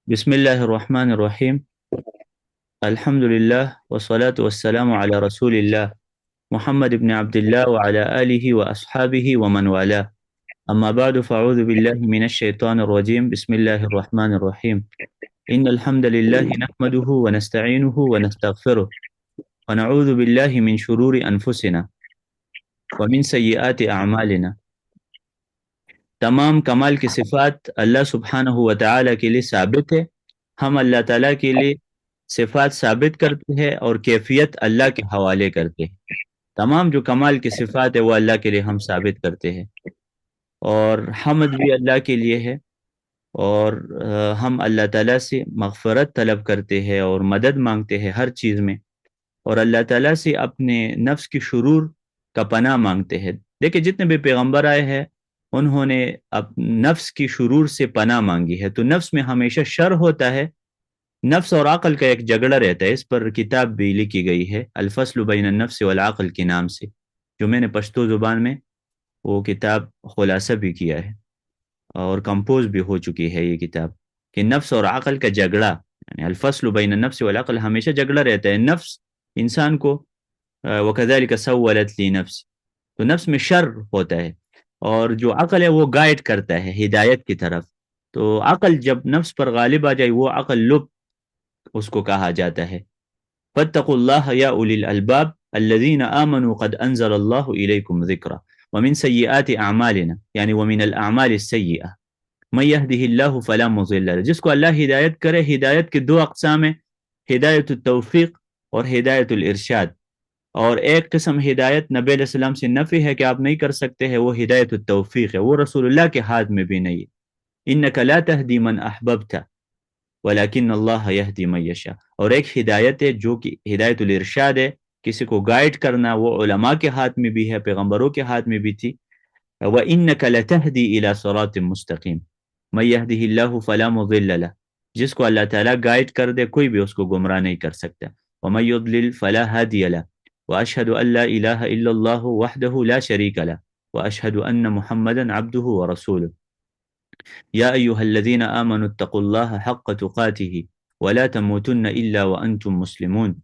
بسم الله الرحمن الرحيم. الحمد لله والصلاة والسلام على رسول الله محمد بن عبد الله وعلى آله وأصحابه ومن والاه. أما بعد فأعوذ بالله من الشيطان الرجيم. بسم الله الرحمن الرحيم. إن الحمد لله نحمده ونستعينه ونستغفره ونعوذ بالله من شرور أنفسنا ومن سيئات أعمالنا. تمام کمال کی صفات اللہ سبحانہ و تعالیٰ کے لیے ثابت ہے. ہم اللہ تعالیٰ کے لیے صفات ثابت کرتے ہیں اور کیفیت اللہ کے حوالے کرتے ہیں. تمام جو کمال کی صفات ہے وہ اللہ کے لیے ہم ثابت کرتے ہیں، اور حمد بھی اللہ کے لیے ہے. اور ہم اللہ تعالیٰ سے مغفرت طلب کرتے ہیں اور مدد مانگتے ہیں ہر چیز میں، اور اللہ تعالیٰ سے اپنے نفس کی شرور کا پناہ مانگتے ہیں. دیکھیں جتنے بھی پیغمبر آئے ہیں انہوں نے نفس کی شرور سے پناہ مانگی ہے. تو نفس میں ہمیشہ شر ہوتا ہے. نفس اور عقل کا ایک جھگڑا رہتا ہے. اس پر کتاب بھی لکھی گئی ہے الفصل بین النفس والعقل کے نام سے، جو میں نے پشتو زبان میں وہ کتاب خلاصہ بھی کیا ہے اور کمپوز بھی ہو چکی ہے یہ کتاب، کہ نفس اور عقل کا جھگڑا، یعنی الفصل بین النفس والعقل، ہمیشہ جھگڑا رہتا ہے. نفس انسان کو وَكَذَلِكَ سَوَّلَتْ لِي نَفْسِ، تو نفس میں شر ہوتا ہے، اور جو عقل ہے وہ گائیڈ کرتا ہے ہدایت کی طرف. تو عقل جب نفس پر غالب آ جائے وہ عقل لب اس کو کہا جاتا ہے. فَاتَّقُوا اللَّهَ يَا أُولِي الْأَلْبَابِ الَّذِينَ آمَنُوا قَدْ أَنزَلَ اللَّهُ إِلَيْكُمْ ذِكْرًا وَمِنْ سَيِّئَاتِ أَعْمَالِنَا، یعنی وَمِنَ الْأَعْمَالِ السَّيِّئَةِ مَن يَهْدِهِ اللَّهُ فَلَا مُضِلَّ لَهُ. جس کو اللہ ہدایت کرے، ہدایت کے دو اقسام ہیں، ہدایت التوفیق اور ہدایت الارشاد. اور ایک قسم ہدایت نبی علیہ السلام سے نفی ہے کہ آپ نہیں کر سکتے ہیں، وہ ہدایت التوفیق ہے، وہ رسول اللہ کے ہاتھ میں بھی نہیں ہے. انک لا تہدی من احببت ولکن اللہ یہدی من یشاء. اور ایک ہدایت ہے جو کہ ہدایت الارشاد ہے، کسی کو گائیڈ کرنا، وہ علماء کے ہاتھ میں بھی ہے، پیغمبروں کے ہاتھ میں بھی تھی. وَإِنَّكَ لَتَهْدِي إِلَى صِرَاطٍ مُسْتَقِيمٍ مَن يَهْدِهِ اللَّهُ فَلَا مُضِلَّ لَهُ. جس کو اللہ تعالیٰ گائیڈ کر دے کوئی بھی اس کو گمراہ نہیں کر سکتا. وَمَن يُضْلِلْ فَلَا هَادِيَ لَهُ وَأَشْهَدُ أَن لَّا إِلَٰهَ إِلَّا اللَّهُ وَحْدَهُ لَا شَرِيكَ لَهُ وَأَشْهَدُ أَنَّ مُحَمَّدًا عَبْدُهُ وَرَسُولُهُ. يَا أَيُّهَا الَّذِينَ آمَنُوا اتَّقُوا اللَّهَ حَقَّ تُقَاتِهِ وَلَا تَمُوتُنَّ إِلَّا وَأَنتُم مُّسْلِمُونَ.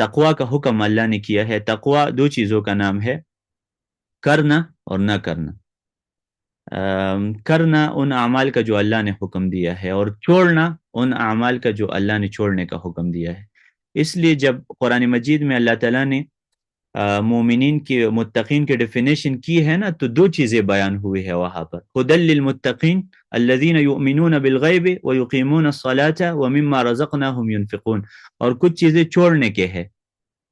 تقوی کا حکم اللہ نے کیا ہے. تقوی دو چیزوں کا نام ہے، کرنا اور نہ کرنا. کرنا ان اعمال کا جو اللہ نے حکم دیا ہے، اور چھوڑنا ان اعمال کا جو اللہ نے چھوڑنے کا حکم دیا ہے. اس لیے جب قرآن مجید میں اللہ تعالیٰ نے مومنین کی، متقین کی ڈیفینیشن کی ہے نا، تو دو چیزیں بیان ہوئی ہے وہاں پر. ہدی للمتقین الذین یؤمنون بالغیب ویقیمون الصلاة ومما رزقناہم ینفقون. اور کچھ چیزیں چھوڑنے کے ہے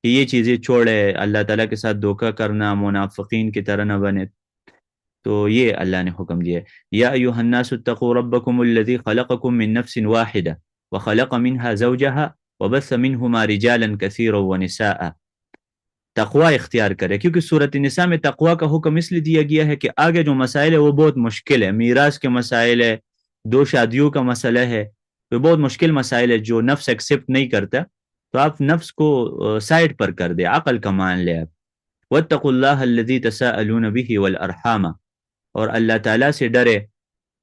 کہ یہ چیزیں چھوڑے، اللہ تعالیٰ کے ساتھ دھوکہ کرنا، منافقین کی طرح نہ بنے. تو یہ اللہ نے حکم دیا ہے. یا ایھا الناس اتقوا ربکم الذی خلقکم من نفس واحدہ وخلق منها زوجها وبث منهما رجالا كثيرا ونساء. تقوی اختیار کرے، کیونکہ صورت نساء میں تقوی کا حکم اس لیے دیا گیا ہے کہ آگے جو مسائل ہے وہ بہت مشکل ہے. میراث کے مسائل ہے، دو شادیوں کا مسئلہ ہے، تو بہت مشکل مسائل ہے جو نفس ایکسیپٹ نہیں کرتا. تو آپ نفس کو سائڈ پر کر دے، عقل کا مان لے آپ. واتقوا اللہ الذی تساءلون به والارحام، اور اللہ تعالیٰ سے ڈرے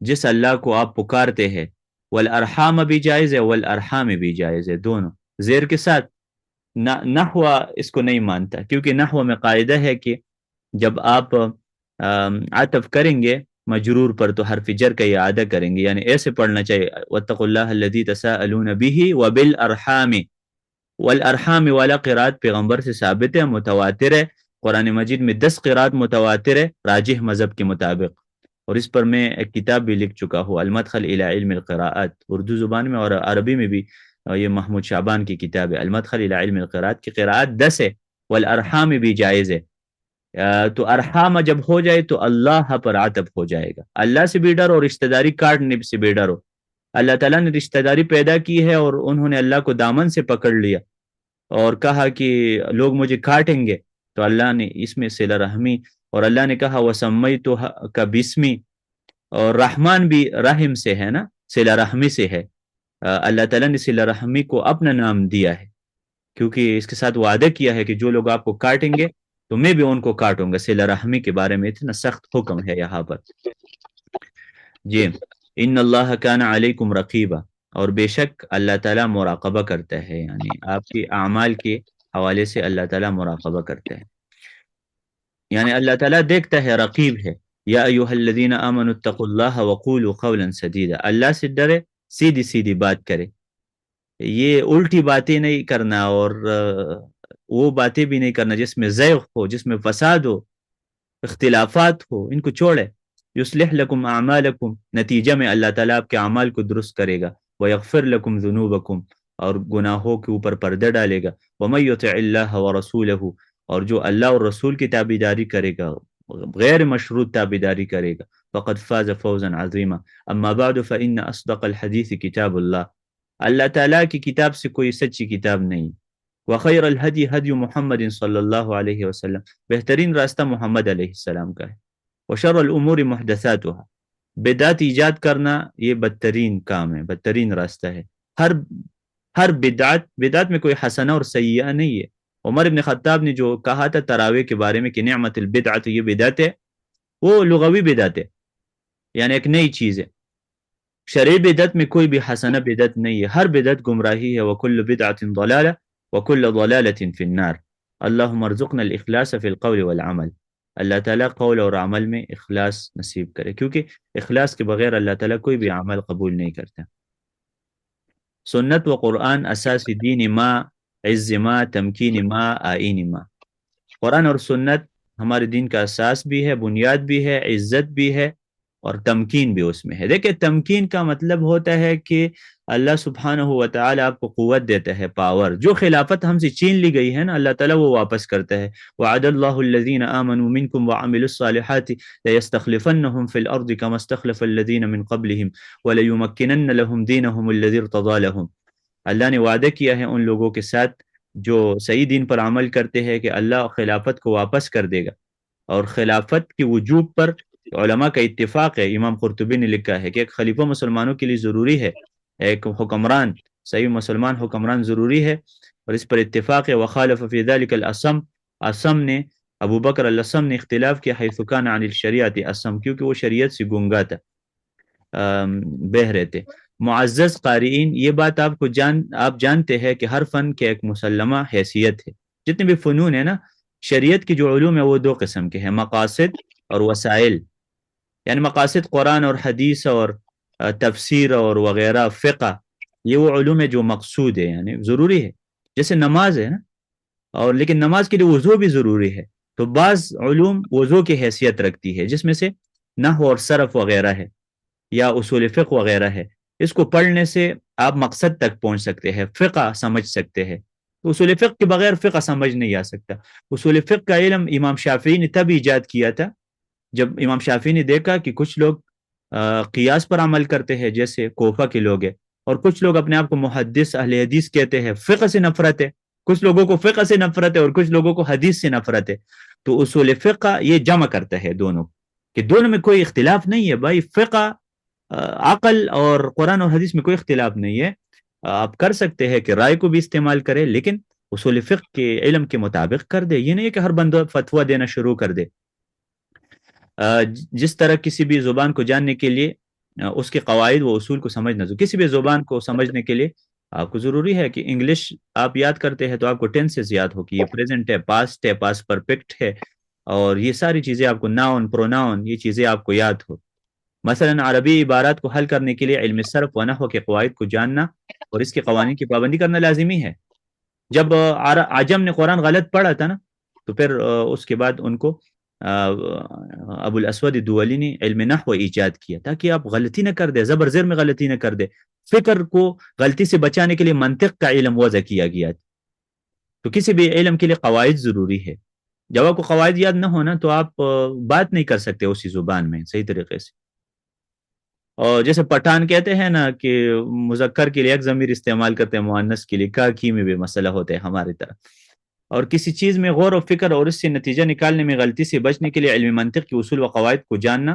جس اللہ کو آپ پکارتے ہیں. والارحام بھی جائز ہے، والارحام بھی جائز ہے، دونوں زیر کے ساتھ. نحو اس کو نہیں مانتا، کیونکہ نحو میں قاعدہ ہے کہ جب آپ عطف کریں گے مجرور پر تو حرف جر کا اعادہ کریں گے، یعنی ایسے پڑھنا چاہیے واتقوا اللہ الذی تساءلون به وبالارحام. والارحام والا قرات پیغمبر سے ثابت ہے، متواتر ہے. قرآن مجید میں 10 قرات متواتر ہے راجح مذہب کے مطابق، اور اس پر میں ایک کتاب بھی لکھ چکا ہوں، المدخل الی علم القراءات، اردو زبان میں اور عربی میں بھی. یہ محمود شعبان کی کتاب ہے المدخل الی علم القراءات کی قراءات 10 ہے، والارحام بھی جائز ہے. تو ارحام جب ہو جائے تو اللہ پر عطف ہو جائے گا. اللہ سے بھی ڈرو اور رشتہ داری کاٹنے سے بھی ڈرو. اللہ تعالیٰ نے رشتہ داری پیدا کی ہے اور انہوں نے اللہ کو دامن سے پکڑ لیا اور کہا کہ لوگ مجھے کاٹیں گے، تو اللہ نے اس میں صلہ رحمی، اور اللہ نے کہا وَسَمَّيْتُكَ بِاسْمِي، اور رحمان بھی رحم سے ہے نا، صلہ رحمی سے ہے. اللہ تعالیٰ نے صلہ رحمی کو اپنا نام دیا ہے، کیونکہ اس کے ساتھ وعدہ کیا ہے کہ جو لوگ آپ کو کاٹیں گے تو میں بھی ان کو کاٹوں گا. صلہ رحمی کے بارے میں اتنا سخت حکم ہے یہاں پر. جی ان اللہ کان علیکم رقیبا، اور بے شک اللہ تعالیٰ مراقبہ کرتا ہے، یعنی آپ کے اعمال کے حوالے سے اللہ تعالیٰ مراقبہ کرتا ہے، یعنی اللہ تعالیٰ دیکھتا ہے، رقیب ہے۔ یا ایہا الذین آمنوا اتقوا اللہ وقولوا قولا سدیدا، اللہ سے ڈرے، سیدھی سیدھی بات کرے، یہ الٹی باتیں نہیں کرنا، اور وہ باتیں بھی نہیں کرنا جس میں زیغ ہو، جس میں فساد ہو، اختلافات ہو، ان کو چھوڑے۔ یصلح لکم اعمالکم، نتیجہ میں اللہ تعالیٰ آپ کے اعمال کو درست کرے گا، ویغفر لکم ذنوبکم، اور گناہوں کے اوپر پردہ ڈالے گا، ومن یطع اللہ ورسولہ، اور جو اللہ اور رسول کی تابعداری کرے گا، غیر مشروط تابعداری کرے گا، فقد فاز فوزا عظیما۔ اما بعد فإن اصدق الحدیث کتاب اللہ، اللہ تعالیٰ کی کتاب سے کوئی سچی کتاب نہیں۔ وخیر الہدی ہدی محمد صلی اللہ علیہ وسلم، بہترین راستہ محمد علیہ السلام کا ہے۔ وشر الامور محدثاتها، بدعت ایجاد کرنا یہ بدترین کام ہے، بدترین راستہ ہے۔ ہر بدعت میں کوئی حسنہ اور سیئہ نہیں ہے۔ عمر ابن خطاب نے جو کہا تھا تراویح کے بارے میں کہ نعمت البدعت، یہ بدعت ہے، وہ لغوی بدعت ہے، یعنی ایک نئی چیز ہے۔ شرعی بدعت میں کوئی بھی حسنہ بدعت نہیں ہے، ہر بدعت گمراہی ہے۔ وکل بدعت ضلالہ وکل ضلالۃ فی النار۔ اللہم ارزقنا الاخلاص فی القول والعمل، اللہ تعالیٰ قول اور عمل میں اخلاص نصیب کرے، کیونکہ اخلاص کے بغیر اللہ تعالیٰ کوئی بھی عمل قبول نہیں کرتا۔ سنت و قرآن اساس دین ما، عز ما، تمکین ما، آئین ما۔ قرآن اور سنت ہمارے دین کا اساس بھی ہے، بنیاد بھی ہے، عزت بھی ہے، اور تمکین بھی اس میں ہے۔ دیکھیں تمکین کا مطلب ہوتا ہے کہ اللہ سبحانہ و تعالی آپ کو قوت دیتا ہے، پاور۔ جو خلافت ہم سے چھین لی گئی ہے نا، اللہ تعالیٰ وہ واپس کرتا ہے۔ وعد اللہ الذین آمنوا منکم وعملوا الصالحات لیستخلفنہم فی الارض کما استخلف الذین من قبلہم ولیمکنن لہم دینہم الذی ارتضی لہم۔ اللہ نے وعدہ کیا ہے ان لوگوں کے ساتھ جو صحیح دین پر عمل کرتے ہیں کہ اللہ خلافت کو واپس کر دے گا، اور خلافت کی وجوب پر علماء کا اتفاق ہے۔ امام قرطبی نے لکھا ہے کہ ایک خلیفہ مسلمانوں کے لیے ضروری ہے، ایک حکمران، صحیح مسلمان حکمران ضروری ہے، اور اس پر اتفاق ہے۔ وخالف فی ذلک الاسم، اسم نے، ابو بکر الاسم نے اختلاف کیا، حیث کان عن الشریعت اسم، کیونکہ وہ شریعت سے گنگا تھا، بہہ رہے تھے۔ معزز قارئین، یہ بات آپ جانتے ہیں کہ ہر فن کے ایک مسلمہ حیثیت ہے۔ جتنے بھی فنون ہیں نا، شریعت کی جو علوم ہے وہ دو قسم کے ہیں، مقاصد اور وسائل۔ یعنی مقاصد قرآن اور حدیث اور تفسیر اور وغیرہ، فقہ، یہ وہ علوم ہے جو مقصود ہے، یعنی ضروری ہے۔ جیسے نماز ہے نا، اور لیکن نماز کے لیے وضو بھی ضروری ہے، تو بعض علوم وضو کی حیثیت رکھتی ہے، جس میں سے نحو اور صرف وغیرہ ہے، یا اصول فقہ وغیرہ ہے۔ اس کو پڑھنے سے آپ مقصد تک پہنچ سکتے ہیں، فقہ سمجھ سکتے ہیں۔ تو اصول فقہ کے بغیر فقہ سمجھ نہیں آ سکتا۔ اصول فقہ کا علم امام شافعی نے تب ایجاد کیا تھا جب امام شافعی نے دیکھا کہ کچھ لوگ قیاس پر عمل کرتے ہیں، جیسے کوفہ کے لوگ ہیں، اور کچھ لوگ اپنے آپ کو محدث اہل حدیث کہتے ہیں، فقہ سے نفرت ہے، کچھ لوگوں کو فقہ سے نفرت ہے اور کچھ لوگوں کو حدیث سے نفرت ہے۔ تو اصول فقہ یہ جمع کرتا ہے دونوں، کہ دونوں میں کوئی اختلاف نہیں ہے بھائی، فقہ، عقل اور قرآن اور حدیث میں کوئی اختلاف نہیں ہے۔ آپ کر سکتے ہیں کہ رائے کو بھی استعمال کرے، لیکن اصول فقہ کے علم کے مطابق کر دے۔ یہ نہیں ہے کہ ہر بندہ فتویٰ دینا شروع کر دے۔ جس طرح کسی بھی زبان کو جاننے کے لیے اس کے قواعد و اصول کو سمجھنا ضروری، کسی بھی زبان کو سمجھنے کے لیے آپ کو ضروری ہے کہ انگلش آپ یاد کرتے ہیں تو آپ کو ٹینسز یاد ہو کہ یہ پریزنٹ ہے، پاسٹ ہے، پاسٹ پرفیکٹ ہے، اور یہ ساری چیزیں آپ کو، ناؤن، پروناؤن، یہ چیزیں آپ کو یاد ہو۔ مثلا عربی عبارات کو حل کرنے کے لیے علم صرف و نحو کے قواعد کو جاننا اور اس کے قوانین کی پابندی کرنا لازمی ہے۔ جب عجم نے قرآن غلط پڑھا تھا نا، تو پھر اس کے بعد ان کو ابو الاسود دولی نے علم نحو ایجاد کیا تاکہ آپ غلطی نہ کر دے، زبر زیر میں غلطی نہ کر دے۔ فکر کو غلطی سے بچانے کے لیے منطق کا علم وضع کیا گیا۔ تو کسی بھی علم کے لیے قواعد ضروری ہے۔ جب آپ کو قواعد یاد نہ ہونا تو آپ بات نہیں کر سکتے اسی زبان میں صحیح طریقے سے۔ اور جیسے پٹھان کہتے ہیں نا کہ مذکر کے لیے ایک ضمیر استعمال کرتے ہیں، مؤنث کے لیے کا کی میں بھی مسئلہ ہوتا ہے ہماری طرح۔ اور کسی چیز میں غور و فکر اور اس سے نتیجہ نکالنے میں غلطی سے بچنے کے لیے علم منطق کے اصول و قواعد کو جاننا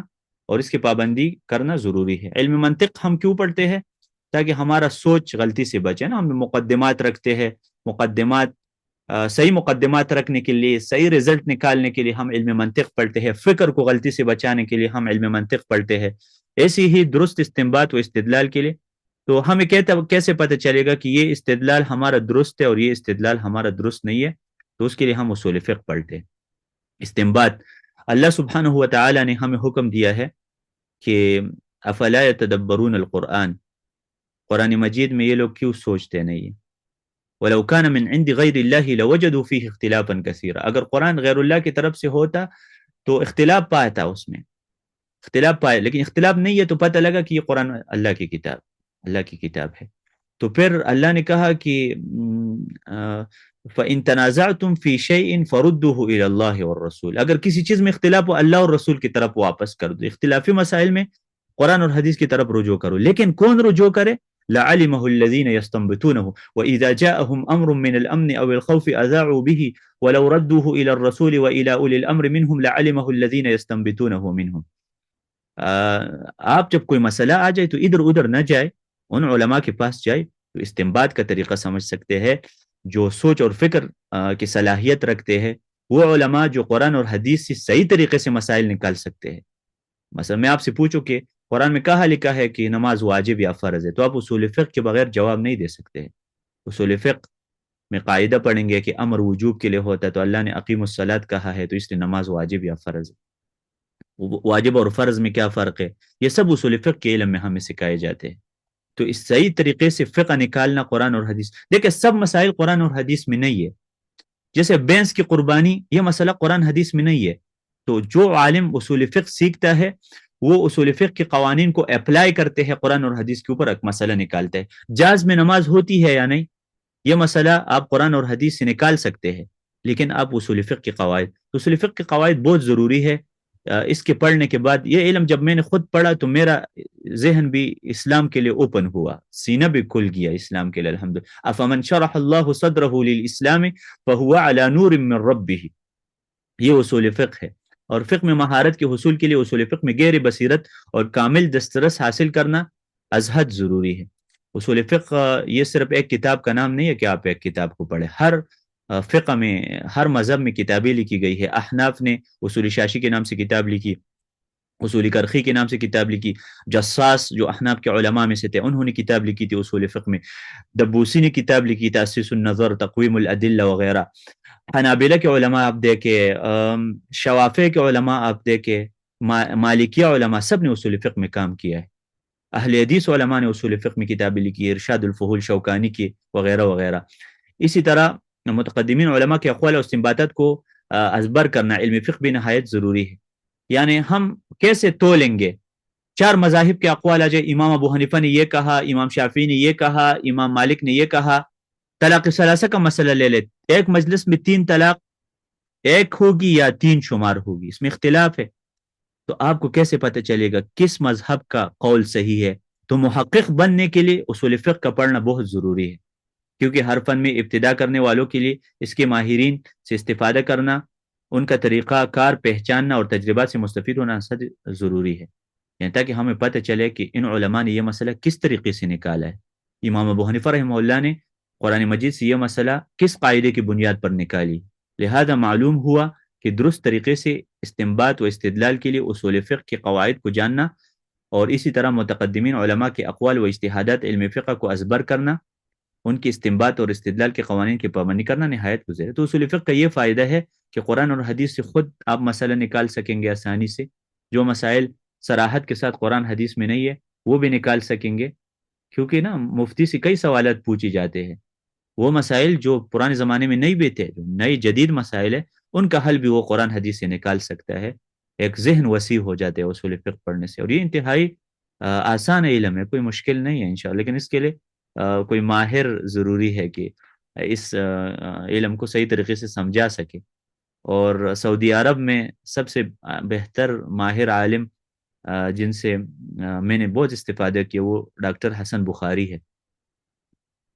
اور اس کی پابندی کرنا ضروری ہے۔ علم منطق ہم کیوں پڑھتے ہیں؟ تاکہ ہمارا سوچ غلطی سے بچے نا۔ ہم مقدمات رکھتے ہیں، مقدمات صحیح مقدمات رکھنے کے لیے، صحیح رزلٹ نکالنے کے لیے ہم علم منطق پڑھتے ہیں، فکر کو غلطی سے بچانے کے لیے ہم علم منطق پڑھتے ہیں، ایسی ہی درست استنباط و استدلال کے لیے. تو ہمیں کیسے پتہ چلے گا کہ یہ استدلال ہمارا درست ہے اور یہ استدلال ہمارا درست نہیں ہے؟ تو اس کے لیے ہم اصول فقہ پڑھتے ہیں. استنباط، اللہ سبحانہ و تعالی نے ہمیں حکم دیا ہے کہ افلا یتدبرون القرآن، قرآن مجید میں یہ لوگ کیوں سوچتے نہیں ہیں؟ وَلَوْ كَانَ مِنْ عِنْدِ غَيْرِ اللَّهِ لَوَجَدُوا فِيهِ اخْتِلَافًا كَثِيرًا، اگر قرآن غیر اللہ کی طرف سے ہوتا تو اختلاف پاتا، اس میں اختلاف پائے، لیکن اختلاف نہیں ہے تو پتہ لگا کہ یہ قرآن اللہ کی کتاب، اللہ کی کتاب ہے. تو پھر اللہ نے کہا کہ فَإِن تَنَازَعْتُمْ فِي شَيْءٍ فَرُدُّوهُ إِلَى اللَّهِ وَالرَّسُولِ، اگر کسی چیز میں اختلاف ہو اللہ اور رسول کی طرف واپس کر دو. اختلافی مسائل میں قرآن اور حدیث کی طرف رجوع کرو. لیکن کون رجوع کرے؟ لَعَلِمَهُ الَّذِينَ يَسْتَنبِطُونَهُ وَإِذَا جَاءَهُمْ أَمْرٌ مِّنَ الْأَمْنِ أَوِ الْخَوْفِ أَذَاعُوا بِهِ وَلَوْ رَدُّوهُ إِلَى الرَّسُولِ وَإِلَى أُولِي الْأَمْرِ مِنْهُمْ لَعَلِمَهُ الَّذِينَ يَسْتَنبِطُونَهُ مِنْهُمْ. آپ جب کوئی مسئلہ آ جائے تو ادھر ادھر نہ جائے، ان علماء کے پاس جائے. تو استنباط کا طریقہ سمجھ سکتے ہیں، جو سوچ اور فکر کی صلاحیت رکھتے ہیں وہ علماء جو قرآن اور حدیث سے صحیح طریقے سے مسائل نکال سکتے ہیں. مثلا میں آپ سے پوچھوں کہ قرآن میں کہاں لکھا ہے کہ نماز واجب یا فرض ہے، تو آپ اصول فقہ کے بغیر جواب نہیں دے سکتے ہیں. اصول فقہ میں قاعدہ پڑھیں گے کہ امر وجوب کے لیے ہوتا ہے، تو اللہ نے اقیم الصلاۃ کہا ہے تو اس لیے نماز واجب یا فرض ہے. واجب اور فرض میں کیا فرق ہے، یہ سب اصول فقہ کے علم میں ہمیں سکھائے جاتے ہیں. تو اس صحیح طریقے سے فقہ نکالنا قرآن اور حدیث، دیکھیں سب مسائل قرآن اور حدیث میں نہیں ہے. جیسے بینس کی قربانی، یہ مسئلہ قرآن حدیث میں نہیں ہے. تو جو عالم اصول فقہ سیکھتا ہے وہ اصول فقہ کے قوانین کو اپلائی کرتے ہیں قرآن اور حدیث کے اوپر، ایک مسئلہ نکالتے ہیں. جاز میں نماز ہوتی ہے یا نہیں، یہ مسئلہ آپ قرآن اور حدیث سے نکال سکتے ہیں، لیکن آپ اصول فقہ کے قواعد، اصول فقہ کے قواعد بہت ضروری ہے. اس کے پڑھنے کے بعد یہ علم جب میں نے خود پڑھا تو میرا ذہن بھی اسلام کے لیے اوپن ہوا، سینہ بھی کھل گیا اسلام کے لیے. الحمدللہ. افمن شرح اللہ صدرہ للاسلام فہو علی نور من ربہ، یہ اصول فقہ ہے. اور فقہ میں مہارت کے حصول کے لیے اصول فقہ میں گہری بصیرت اور کامل دسترس حاصل کرنا ازحد ضروری ہے. اصول فقہ یہ صرف ایک کتاب کا نام نہیں ہے کہ آپ ایک کتاب کو پڑھیں. ہر فقہ میں، ہر مذہب میں کتابیں لکھی گئی ہے. احناف نے اصول شاشی کے نام سے کتاب لکھی، اصول کرخی کے نام سے کتاب لکھی، جساس جو احناف کے علماء میں سے تھے انہوں نے کتاب لکھی تھی اصول فقہ میں، دبوسی نے کتاب لکھی تاسیس النظر، تقویم الادلہ وغیرہ. حنابلہ کے علماء آپ دیکھیں، شوافع کے علماء آپ دیکھیں، مالکیہ علماء، سب نے اصول فقہ میں کام کیا ہے. اہل حدیث علماء نے اصول فقہ میں کتابیں لکھی، ارشاد الفحول شوکانی کی وغیرہ وغیرہ. اسی طرح متقدمین علماء کے اقوال اور استنباطات کو ازبر کرنا علم فقہ بھی نہایت ضروری ہے. یعنی ہم کیسے تولیں گے؟ چار مذاہب کے اقوال آ جائے، امام ابو حنیفہ نے یہ کہا، امام شافعی نے یہ کہا، امام مالک نے یہ کہا. طلاق ثلاثہ کا مسئلہ لے لے، ایک مجلس میں 3 طلاق ایک ہوگی یا 3 شمار ہوگی، اس میں اختلاف ہے. تو آپ کو کیسے پتہ چلے گا کس مذہب کا قول صحیح ہے؟ تو محقق بننے کے لیے اصول فقہ کا پڑھنا بہت ضروری ہے، کیونکہ ہر فن میں ابتدا کرنے والوں کے لیے اس کے ماہرین سے استفادہ کرنا، ان کا طریقہ کار پہچاننا اور تجربات سے مستفید ہونا سب ضروری ہے، یعنی تاکہ ہمیں پتہ چلے کہ ان علماء نے یہ مسئلہ کس طریقے سے نکالا ہے. امام ابو حنیفہ رحمہ اللہ نے قرآن مجید سے یہ مسئلہ کس قاعدے کی بنیاد پر نکالی. لہذا معلوم ہوا کہ درست طریقے سے استنباط و استدلال کے لیے اصول فقہ کے قواعد کو جاننا اور اسی طرح متقدمین علماء کے اقوال و اجتہادات علم فقہ کو ازبر کرنا، ان کی استنباط اور استدلال کے قوانین کی پابندی کرنا نہایت گزیر ہے. تو اصول فقہ کا یہ فائدہ ہے کہ قرآن اور حدیث سے خود آپ مسئلہ نکال سکیں گے آسانی سے. جو مسائل صراحت کے ساتھ قرآن حدیث میں نہیں ہے وہ بھی نکال سکیں گے، کیونکہ نا مفتی سے کئی سوالات پوچھی جاتے ہیں. وہ مسائل جو پرانے زمانے میں نہیں بھی تھے، جو نئی جدید مسائل ہے، ان کا حل بھی وہ قرآن حدیث سے نکال سکتا ہے. ایک ذہن وسیع ہو جاتے ہیں اصول فقہ پڑھنے سے. اور یہ انتہائی آسان علم ہے، کوئی مشکل نہیں ہے انشاءاللہ، لیکن اس کے لیے کوئی ماہر ضروری ہے کہ اس علم کو صحیح طریقے سے سمجھا سکے. اور سعودی عرب میں سب سے بہتر ماہر عالم جن سے میں نے بہت استفادہ کیا وہ ڈاکٹر حسن بخاری ہے،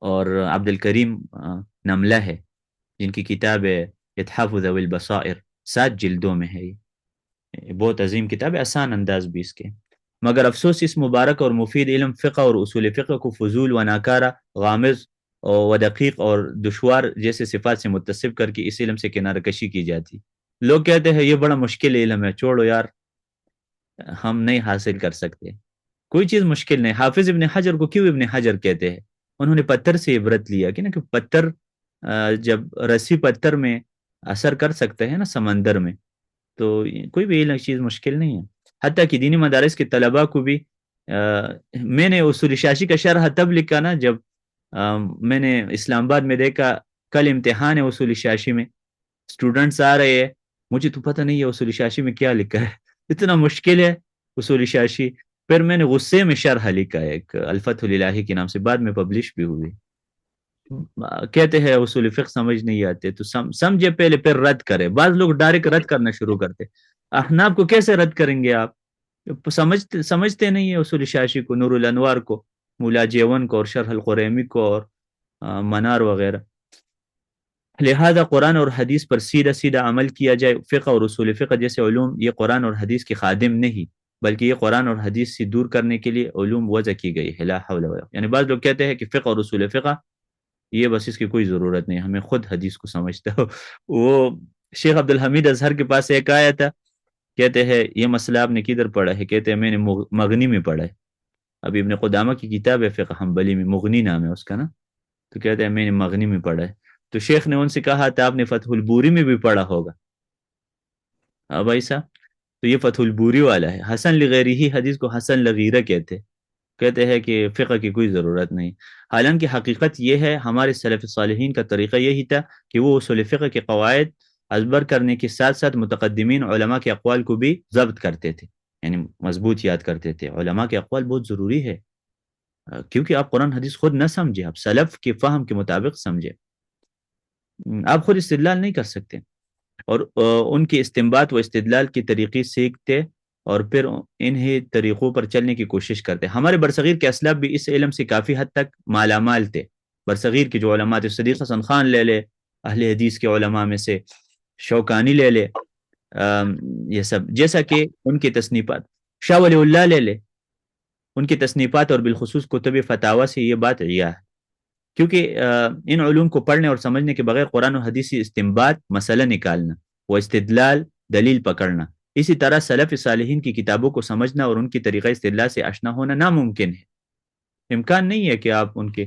اور عبد الکریم نملہ ہے، جن کی کتاب ہے اتحاف ذوی البصائر، 7 جلدوں میں ہے. یہ بہت عظیم کتاب ہے، آسان انداز بھی اس کے. مگر افسوس اس مبارک اور مفید علم فقہ اور اصول فقہ کو فضول و ناکارہ، غامض و دقیق اور دشوار جیسے صفات سے متصف کر کے اس علم سے کنارہ کشی کی جاتی. لوگ کہتے ہیں یہ بڑا مشکل علم ہے، چھوڑو یار، ہم نہیں حاصل کر سکتے. کوئی چیز مشکل نہیں. حافظ ابن حجر کو کیوں ابن حجر کہتے ہیں؟ انہوں نے پتھر سے عبرت لیا کہ نا کہ پتھر جب رسی پتھر میں اثر کر سکتا ہے نا سمندر میں، تو کوئی بھی علم چیز مشکل نہیں ہے. حتیٰ کہ دینی مدارس کے طلباء کو بھی میں نے اصول شاشی کا شرح تب لکھا نا جب میں نے اسلام آباد میں دیکھا کل امتحان ہے اصول شاشی میں، اسٹوڈنٹس آ رہے ہیں، مجھے تو پتہ نہیں ہے اصول شاشی میں کیا لکھا ہے، اتنا مشکل ہے اصول شاشی. پھر میں نے غصے میں شرح لکھا ہے ایک الفتح الالہی کے نام سے، بعد میں پبلش بھی ہوئی. کہتے ہیں اصول فقہ سمجھ نہیں آتے تو سمجھے پہلے پھر رد کرے. بعض لوگ ڈائریکٹ رد کرنا شروع کرتے. احناف کو کیسے رد کریں گے آپ؟ سمجھتے نہیں ہیں اصول شاشی کو، نور الانوار کو، مولا جیون کو، اور شرح القریمی کو، اور منار وغیرہ. لہذا قرآن اور حدیث پر سیدھا سیدھا عمل کیا جائے. فقہ اور اصول فقہ جیسے علوم یہ قرآن اور حدیث کے خادم نہیں، بلکہ یہ قرآن اور حدیث سے دور کرنے کے لیے علوم وضع کی گئی ہے. لا حول ولا، یعنی بعض لوگ کہتے ہیں کہ فقہ اور اصول فقہ یہ بس اس کی کوئی ضرورت نہیں، ہمیں خود حدیث کو سمجھتا ہو. وہ شیخ عبد الحمید اظہر کے پاس ایک آیا تھا، کہتے ہیں یہ مسئلہ آپ نے کدھر پڑھا ہے؟ کہتے ہیں میں نے مغنی میں پڑھا ہے. ابھی ابن قدامہ کی کتاب ہے فقہ حنبلی میں، مغنی نام ہے اس کا نا، تو کہتے ہیں میں نے مغنی میں پڑھا ہے. تو شیخ نے ان سے کہا تھا آپ نے فتح البوری میں بھی پڑھا ہوگا. ہاں بھائی صاحب، تو یہ فتح البوری والا ہے. حسن لغیری ہی حدیث کو حسن لغیرہ کہتے ہیں کہ فقہ کی کوئی ضرورت نہیں. حالانکہ حقیقت یہ ہے ہمارے سلف صالحین کا طریقہ یہی تھا کہ وہ اصول فقہ کے قواعد ازبر کرنے کے ساتھ ساتھ متقدمین علماء کے اقوال کو بھی ضبط کرتے تھے، یعنی مضبوط یاد کرتے تھے. علماء کے اقوال بہت ضروری ہے، کیونکہ آپ قرآن حدیث خود نہ سمجھے، آپ سلف کے فہم کے مطابق سمجھے. آپ خود استدلال نہیں کر سکتے، اور ان کی استنباط و استدلال کی طریقے سیکھتے اور پھر انہیں طریقوں پر چلنے کی کوشش کرتے. ہمارے برصغیر کے اسلاف بھی اس علم سے کافی حد تک مالا مال تھے. برصغیر کے جو علماء تھے، صدیق حسن خان لے لے اہل حدیث کے علماء میں سے، شوکانی لے لے، یہ سب، جیسا کہ ان کی تصنیفات، شاہ ولی اللہ لے لے، ان کی تصنیفات اور بالخصوص کتب فتاوی سے یہ بات عیا ہے. کیونکہ ان علوم کو پڑھنے اور سمجھنے کے بغیر قرآن و حدیثی استنباط، مسئلہ نکالنا، وہ استدلال، دلیل پکڑنا، اسی طرح سلف صالحین کی کتابوں کو سمجھنا اور ان کی طریقہ استدلال سے آشنا ہونا ناممکن ہے. امکان نہیں ہے کہ آپ ان کی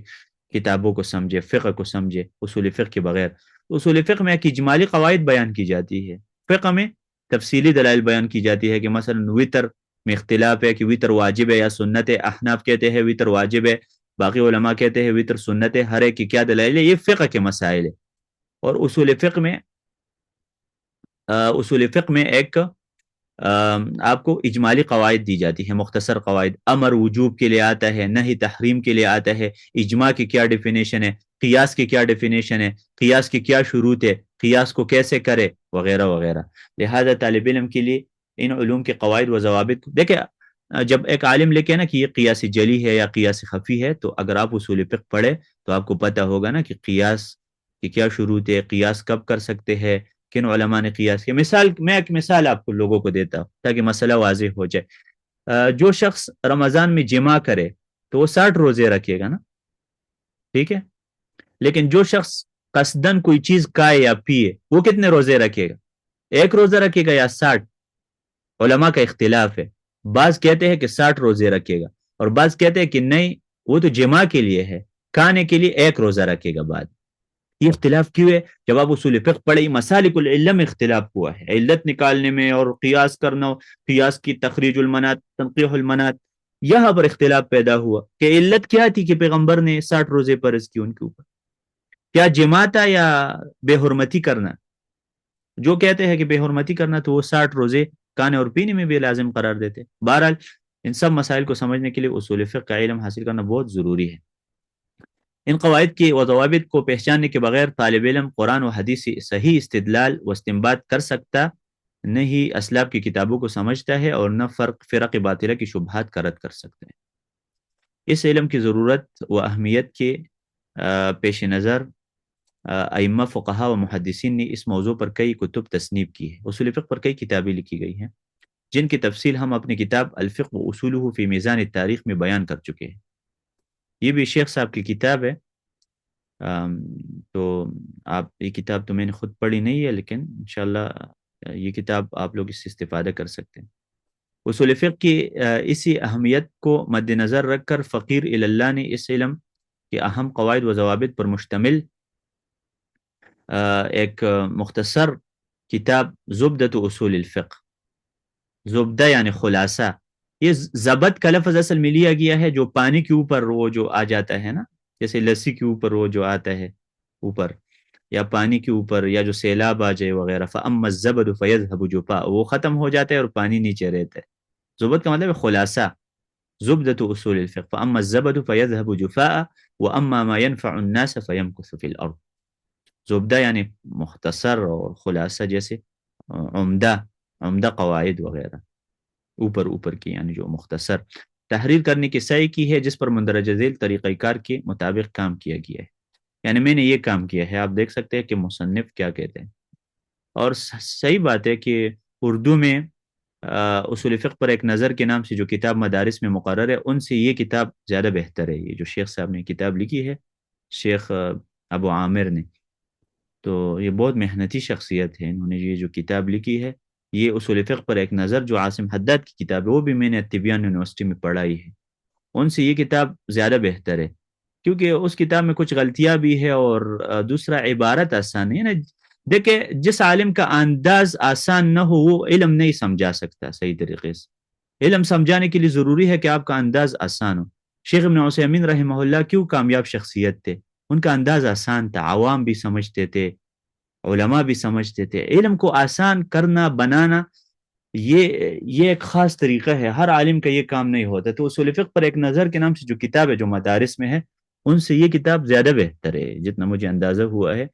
کتابوں کو سمجھے، فقہ کو سمجھے اصول فقہ کے بغیر. اصول فقہ میں ایک اجمالی قواعد بیان کی جاتی ہے، فقہ میں تفصیلی دلائل بیان کی جاتی ہے کہ مثلا وطر میں اختلاف ہے کہ وطر واجب ہے یا سنت ہے. احناف کہتے ہیں وطر واجب ہے، باقی علماء کہتے ہیں وطر سنت ہے. ہر ایک کی کیا دلائل ہے؟ یہ فقہ کے مسائل ہے. اور اصول فقہ میں ایک آپ کو اجمالی قواعد دی جاتی ہے، مختصر قواعد. امر وجوب کے لیے آتا ہے، نہی تحریم کے لیے آتا ہے، اجماع کی کیا ڈیفینیشن ہے، قیاس کی کیا ڈیفینیشن ہے، قیاس کی کیا شروط ہے، قیاس کو کیسے کرے، وغیرہ وغیرہ. لہذا طالب علم کے لیے ان علوم کے قواعد و ضوابط دیکھیں. جب ایک عالم لکھے نا کہ یہ قیاس جلی ہے یا قیاس خفی ہے، تو اگر آپ اصول فقہ پڑھے تو آپ کو پتہ ہوگا نا کہ قیاس کی کیا شروط ہے، قیاس کب کر سکتے ہیں، کن علماء نے قیاس کیا. میں ایک مثال آپ کو لوگوں کو دیتا ہوں تاکہ مسئلہ واضح ہو جائے. جو شخص رمضان میں جمع کرے تو وہ 60 روزے رکھے گا نا، ٹھیک ہے. لیکن جو شخص قصدن کوئی چیز کھائے یا پیے وہ کتنے روزے رکھے گا؟ 1 روزہ رکھے گا یا 60؟ علماء کا اختلاف ہے. بعض کہتے ہیں کہ 60 روزے رکھے گا، اور بعض کہتے ہیں کہ نہیں، وہ تو جمع کے لیے ہے، کھانے کے لیے 1 روزہ رکھے گا. بعد یہ اختلاف کیوں ہے؟ جب آپ اصول فقہ پڑھے، مسالک العلہ میں اختلاف ہوا ہے، علت نکالنے میں اور قیاس کرنا، قیاس کی تخریج المنات، تنقیح المنات، یہاں پر اختلاف پیدا ہوا کہ علت کیا تھی کہ پیغمبر نے 60 روزے فرض کی ان کے اوپر. کیا جمع تھا یا بے حرمتی کرنا؟ جو کہتے ہیں کہ بے حرمتی کرنا تو وہ 60 روزے کھانے اور پینے میں بھی لازم قرار دیتے. بہرحال ان سب مسائل کو سمجھنے کے لیے اصول فقہ کا علم حاصل کرنا بہت ضروری ہے. ان قواعد کی و ضوابط کو پہچاننے کے بغیر طالب علم قرآن و حدیث سے صحیح استدلال و استنباط کر سکتا نہیں، اسلاف کی کتابوں کو سمجھتا ہے، اور نہ فرق باطلہ کی شبہات کا رد کر سکتا ہے. اس علم کی ضرورت و اہمیت کے پیش نظر ائمہ فقہا و محدثین نے اس موضوع پر کئی کتب تصنیف کی ہے. اصول فقہ پر کئی کتابیں لکھی گئی ہیں جن کی تفصیل ہم اپنی کتاب الفقہ و اصولہ فی میزان التاریخ میں بیان کر چکے ہیں. یہ بھی شیخ صاحب کی کتاب ہے، تو آپ یہ کتاب تو میں نے خود پڑھی نہیں ہے، لیکن انشاءاللہ یہ کتاب آپ لوگ اس سے استفادہ کر سکتے ہیں۔ اصول فقہ کی اسی اہمیت کو مد نظر رکھ کر فقیر اللہ نے اس علم کے اہم قواعد و ضوابط پر مشتمل ایک مختصر کتاب زبدۃ اصول الفقہ، زبدہ یعنی خلاصہ، یہ زبد کا لفظ اصل میں لیا گیا ہے جو پانی کے اوپر وہ جو آ جاتا ہے نا، جیسے لسی کے اوپر وہ جو آتا ہے اوپر، یا پانی کے اوپر، یا جو سیلاب آ جائے وغیرہ، فَأَمَّا الزَّبَدُ فَيَذْهَبُ جُفَاءً، وہ ختم ہو جاتا ہے اور پانی نیچے رہتا ہے۔ زبد کا مطلب ہے خلاصہ، زبدۃ اصول الفقہ، فَأَمَّا الزَّبَدُ فَيَذْهَبُ جُفَاءً وَأَمَّا مَا يَنْفَعُ النَّاسَ فَيَمْكُثُ فِي الْأَرْضِ۔ زبدہ یعنی مختصر، اور خلاصہ جیسے عمدہ، عمدہ قواعد وغیرہ، اوپر اوپر کی، یعنی جو مختصر تحریر کرنے کی سعی کی ہے، جس پر مندرجہ ذیل طریقہ کار کے مطابق کام کیا گیا ہے۔ یعنی میں نے یہ کام کیا ہے، آپ دیکھ سکتے ہیں کہ مصنف کیا کہتے ہیں۔ اور صحیح بات ہے کہ اردو میں اصول فقہ پر ایک نظر کے نام سے جو کتاب مدارس میں مقرر ہے، ان سے یہ کتاب زیادہ بہتر ہے۔ یہ جو شیخ صاحب نے کتاب لکھی ہے، شیخ ابو عامر نے، تو یہ بہت محنتی شخصیت ہے، انہوں نے یہ جو کتاب لکھی ہے، یہ اصول فقہ پر ایک نظر، جو عاصم حداد کی کتاب ہے، وہ بھی میں نے طبیان یونیورسٹی میں پڑھائی ہے، ان سے یہ کتاب زیادہ بہتر ہے، کیونکہ اس کتاب میں کچھ غلطیاں بھی ہے، اور دوسرا عبارت آسان ہے نا۔ دیکھیں، جس عالم کا انداز آسان نہ ہو وہ علم نہیں سمجھا سکتا صحیح طریقے سے۔ علم سمجھانے کے لیے ضروری ہے کہ آپ کا انداز آسان ہو۔ شیخ ابن عثیمین رحمہ اللہ کیوں کامیاب شخصیت تھے؟ ان کا انداز آسان تھا، عوام بھی سمجھتے تھے، علماء بھی سمجھتے تھے۔ علم کو آسان کرنا، بنانا، یہ ایک خاص طریقہ ہے، ہر عالم کا یہ کام نہیں ہوتا۔ تو اصول فقہ پر ایک نظر کے نام سے جو کتاب ہے، جو مدارس میں ہے، ان سے یہ کتاب زیادہ بہتر ہے، جتنا مجھے اندازہ ہوا ہے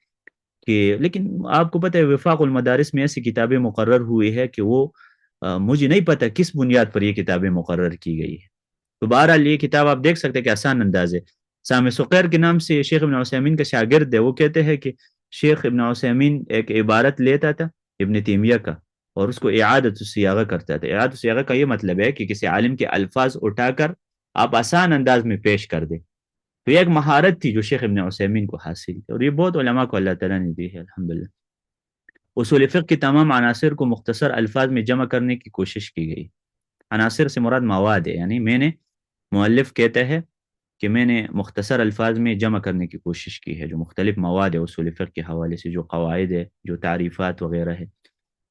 کہ، لیکن آپ کو پتہ ہے وفاق المدارس میں ایسی کتابیں مقرر ہوئی ہے کہ وہ مجھے نہیں پتہ کس بنیاد پر یہ کتابیں مقرر کی گئی ہے۔ تو بہرحال یہ کتاب آپ دیکھ سکتے ہیں کہ آسان انداز ہے۔ سامع سقیر کے نام سے شیخ ابن عثیمین کا شاگرد ہے، وہ کہتے ہیں کہ شیخ ابن عثیمین ایک عبارت لیتا تھا ابن تیمیہ کا، اور اس کو اعادت الصیاغہ کرتا تھا۔ اعادت الصیاغہ کا یہ مطلب ہے کہ کسی عالم کے الفاظ اٹھا کر آپ آسان انداز میں پیش کر دیں۔ تو یہ ایک مہارت تھی جو شیخ ابن عثیمین کو حاصل تھی، اور یہ بہت علماء کو اللہ تعالیٰ نے دی ہے الحمدللہ۔ اصول فقہ کی تمام عناصر کو مختصر الفاظ میں جمع کرنے کی کوشش کی گئی۔ عناصر سے مراد مواد ہے، یعنی میں نے، مؤلف کہتا ہے کہ میں نے مختصر الفاظ میں جمع کرنے کی کوشش کی ہے، جو مختلف مواد ہے اصول فقہ کے حوالے سے، جو قواعد ہے، جو تعریفات وغیرہ ہے،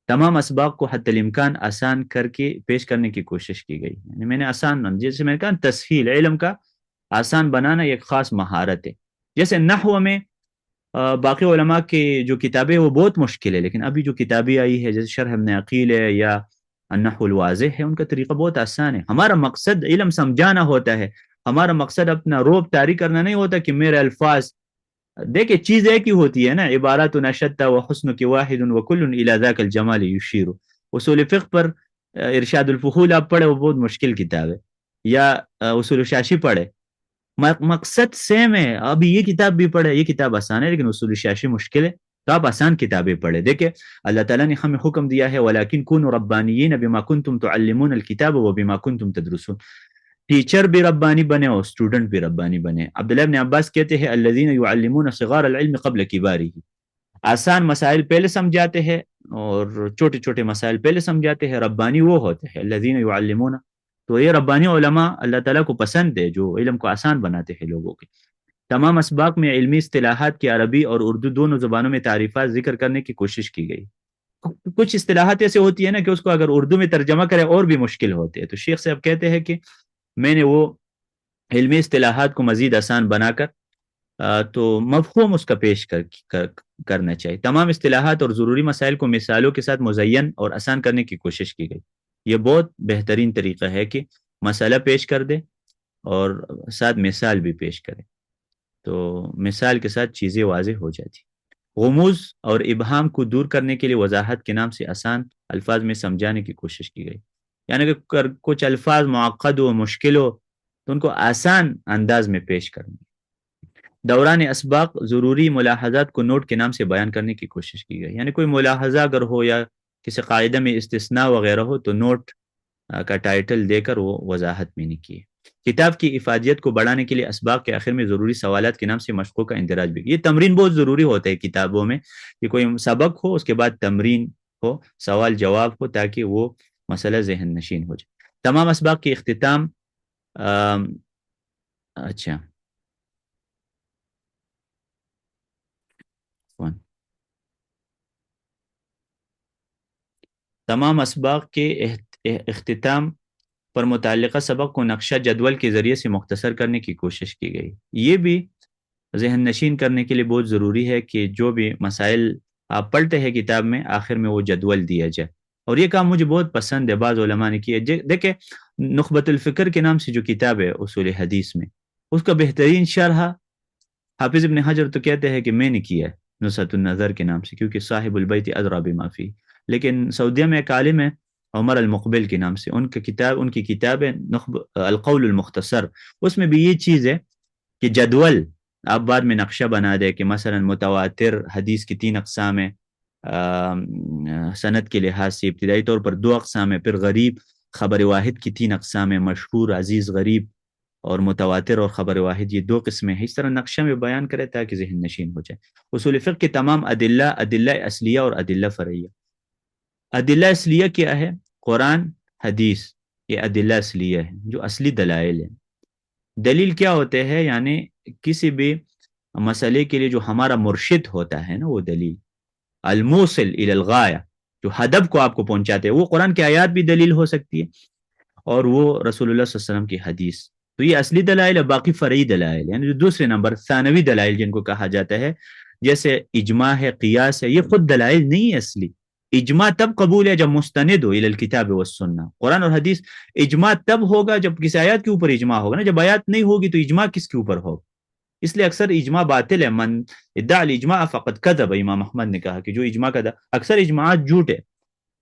تمام اسباق کو حتی الامکان آسان کر کے پیش کرنے کی کوشش کی گئی۔ یعنی میں نے آسان، جیسے میں نے کہا تسہیل، علم کا آسان بنانا ایک خاص مہارت ہے۔ جیسے نحو میں باقی علماء کی جو کتابیں وہ بہت مشکل ہے، لیکن ابھی جو کتابیں آئی ہے جیسے شرح ابن عقیل ہے یا النحو الواضح ہے، ان کا طریقہ بہت آسان ہے۔ ہمارا مقصد علم سمجھانا ہوتا ہے، ہمارا مقصد اپنا روب طاری کرنا نہیں ہوتا کہ میرے الفاظ، دیکھیں چیز ایک ہی ہوتی ہے نا، عبارات نشتہ و حسن کی واحد و کل الی ذاک الجمال یشیر۔ اصول فقہ پر ارشاد الفحول آپ پڑھے، وہ بہت مشکل کتاب ہے، یا اصول شاشی پڑھے، مقصد سیم ہے۔ ابھی یہ کتاب بھی پڑھے، یہ کتاب آسان ہے، لیکن اصول شاشی مشکل ہے، تو آپ آسان کتابیں پڑھے۔ دیکھیں اللہ تعالیٰ نے ہمیں حکم دیا ہے وَلَكِنْ كُونُوا رَبَّانِيِّينَ بِمَا كُنْتُمْ تُعَلِّمُونَ الْكِتَابَ وَبِمَا كُنْتُمْ تَدْرُسُونَ۔ ٹیچر بھی ربانی بنے اور اسٹوڈنٹ بھی ربانی بنے۔ عبداللہ ابن عباس کہتے ہیں الذین یعلمون صغار العلم قبل کبارہ، آسان مسائل پہلے سمجھاتے ہیں اور چھوٹے چھوٹے مسائل پہلے سمجھاتے ہیں، ربانی وہ ہوتے ہیں الذین یعلمون۔ تو یہ ربانی علماء اللہ تعالیٰ کو پسند ہے جو علم کو آسان بناتے ہیں لوگوں کے۔ تمام اسباق میں علمی اصطلاحات کی عربی اور اردو دونوں زبانوں میں تعریفات ذکر کرنے کی کوشش کی گئی۔ کچھ اصطلاحات ایسے ہوتی ہیں نا کہ اس کو اگر اردو میں ترجمہ کرے اور بھی مشکل ہوتے ہیں، تو شیخ صاحب کہتے ہیں کہ میں نے وہ علمی اصطلاحات کو مزید آسان بنا کر تو مفہوم اس کا پیش کرنا چاہیے۔ تمام اصطلاحات اور ضروری مسائل کو مثالوں کے ساتھ مزین اور آسان کرنے کی کوشش کی گئی۔ یہ بہت بہترین طریقہ ہے کہ مسئلہ پیش کر دے اور ساتھ مثال بھی پیش کرے، تو مثال کے ساتھ چیزیں واضح ہو جاتی۔ غموض اور ابہام کو دور کرنے کے لیے وضاحت کے نام سے آسان الفاظ میں سمجھانے کی کوشش کی گئی۔ یعنی کہ کچھ الفاظ معقد و مشکل ہو تو ان کو آسان انداز میں پیش کرنا۔ دوران اسباق ضروری ملاحظات کو نوٹ کے نام سے بیان کرنے کی کوشش کی گئی۔ یعنی کوئی ملاحظہ اگر ہو یا کسی قاعدہ میں استثناء وغیرہ ہو تو نوٹ کا ٹائٹل دے کر وہ وضاحت میں نہیں کی۔ کتاب کی افادیت کو بڑھانے کے لیے اسباق کے آخر میں ضروری سوالات کے نام سے مشقوں کا اندراج بھی. یہ تمرین بہت ضروری ہوتا ہے کتابوں میں کہ کوئی سبق ہو اس کے بعد تمرین ہو، سوال جواب ہو، تاکہ وہ مسئلہ ذہن نشین ہو جائے. تمام اسباق کے اختتام اچھا تمام اسباق کے اختتام پر متعلقہ سبق کو نقشہ جدول کے ذریعے سے مختصر کرنے کی کوشش کی گئی. یہ بھی ذہن نشین کرنے کے لیے بہت ضروری ہے کہ جو بھی مسائل آپ پڑھتے ہیں کتاب میں آخر میں وہ جدول دیا جائے. اور یہ کام مجھے بہت پسند ہے، بعض علماء نے کیا. دیکھیں نخبۃ الفکر کے نام سے جو کتاب ہے اصول حدیث میں، اس کا بہترین شرح حافظ ابن حجر تو کہتے ہیں کہ میں نے کیا ہے نصرۃ النظر کے نام سے، کیونکہ صاحب البیت ادری بما فی. لیکن سعودیہ میں ایک عالم ہے عمر المقبل کے نام سے، ان کی کتاب ہے القول المختصر. اس میں بھی یہ چیز ہے کہ جدول آپ بعد میں نقشہ بنا دے کہ مثلا متواتر حدیث کی 3 اقسام ہے سند کے لحاظ سے، ابتدائی طور پر 2 اقسام ہے، پھر غریب خبر واحد کی 3 اقسام ہے، مشہور عزیز غریب اور متواتر اور خبر واحد یہ 2 قسمیں ہیں. اس طرح نقشہ میں بیان کرے تاکہ ذہن نشین ہو جائے. اصول فقہ کے تمام ادلہ اصلیہ اور ادلہ فرعیہ. ادلہ اصلیہ کیا ہے؟ قرآن حدیث، یہ ادلہ اصلیہ ہے جو اصلی دلائل ہیں. دلیل کیا ہوتے ہیں؟ یعنی کسی بھی مسئلے کے لیے جو ہمارا مرشد ہوتا ہے نا، وہ دلیل الموصل الی الغایہ، جو ہدف کو آپ کو پہنچاتے ہیں. وہ قرآن کی آیات بھی دلیل ہو سکتی ہے اور وہ رسول اللہ صلی اللہ علیہ وسلم کی حدیث. تو یہ اصلی دلائل ہے. باقی فرعی دلائل یعنی جو دوسرے نمبر ثانوی دلائل جن کو کہا جاتا ہے، جیسے اجماع ہے، قیاس ہے، یہ خود دلائل نہیں ہے اصلی. اجماع تب قبول ہے جب مستند ہو الی الکتاب والسنہ. قرآن اور حدیث اجماع تب ہوگا جب کسی آیات کے اوپر اجماع ہوگا نا. جب آیات نہیں ہوگی تو اجماع کس کے اوپر ہوگا؟ اس لیے اکثر اجماع باطل ہے. من ادعا الاجماع فقد کذب، امام احمد نے کہا کہ جو اجماع کا اکثر اجماعات جھوٹ ہے.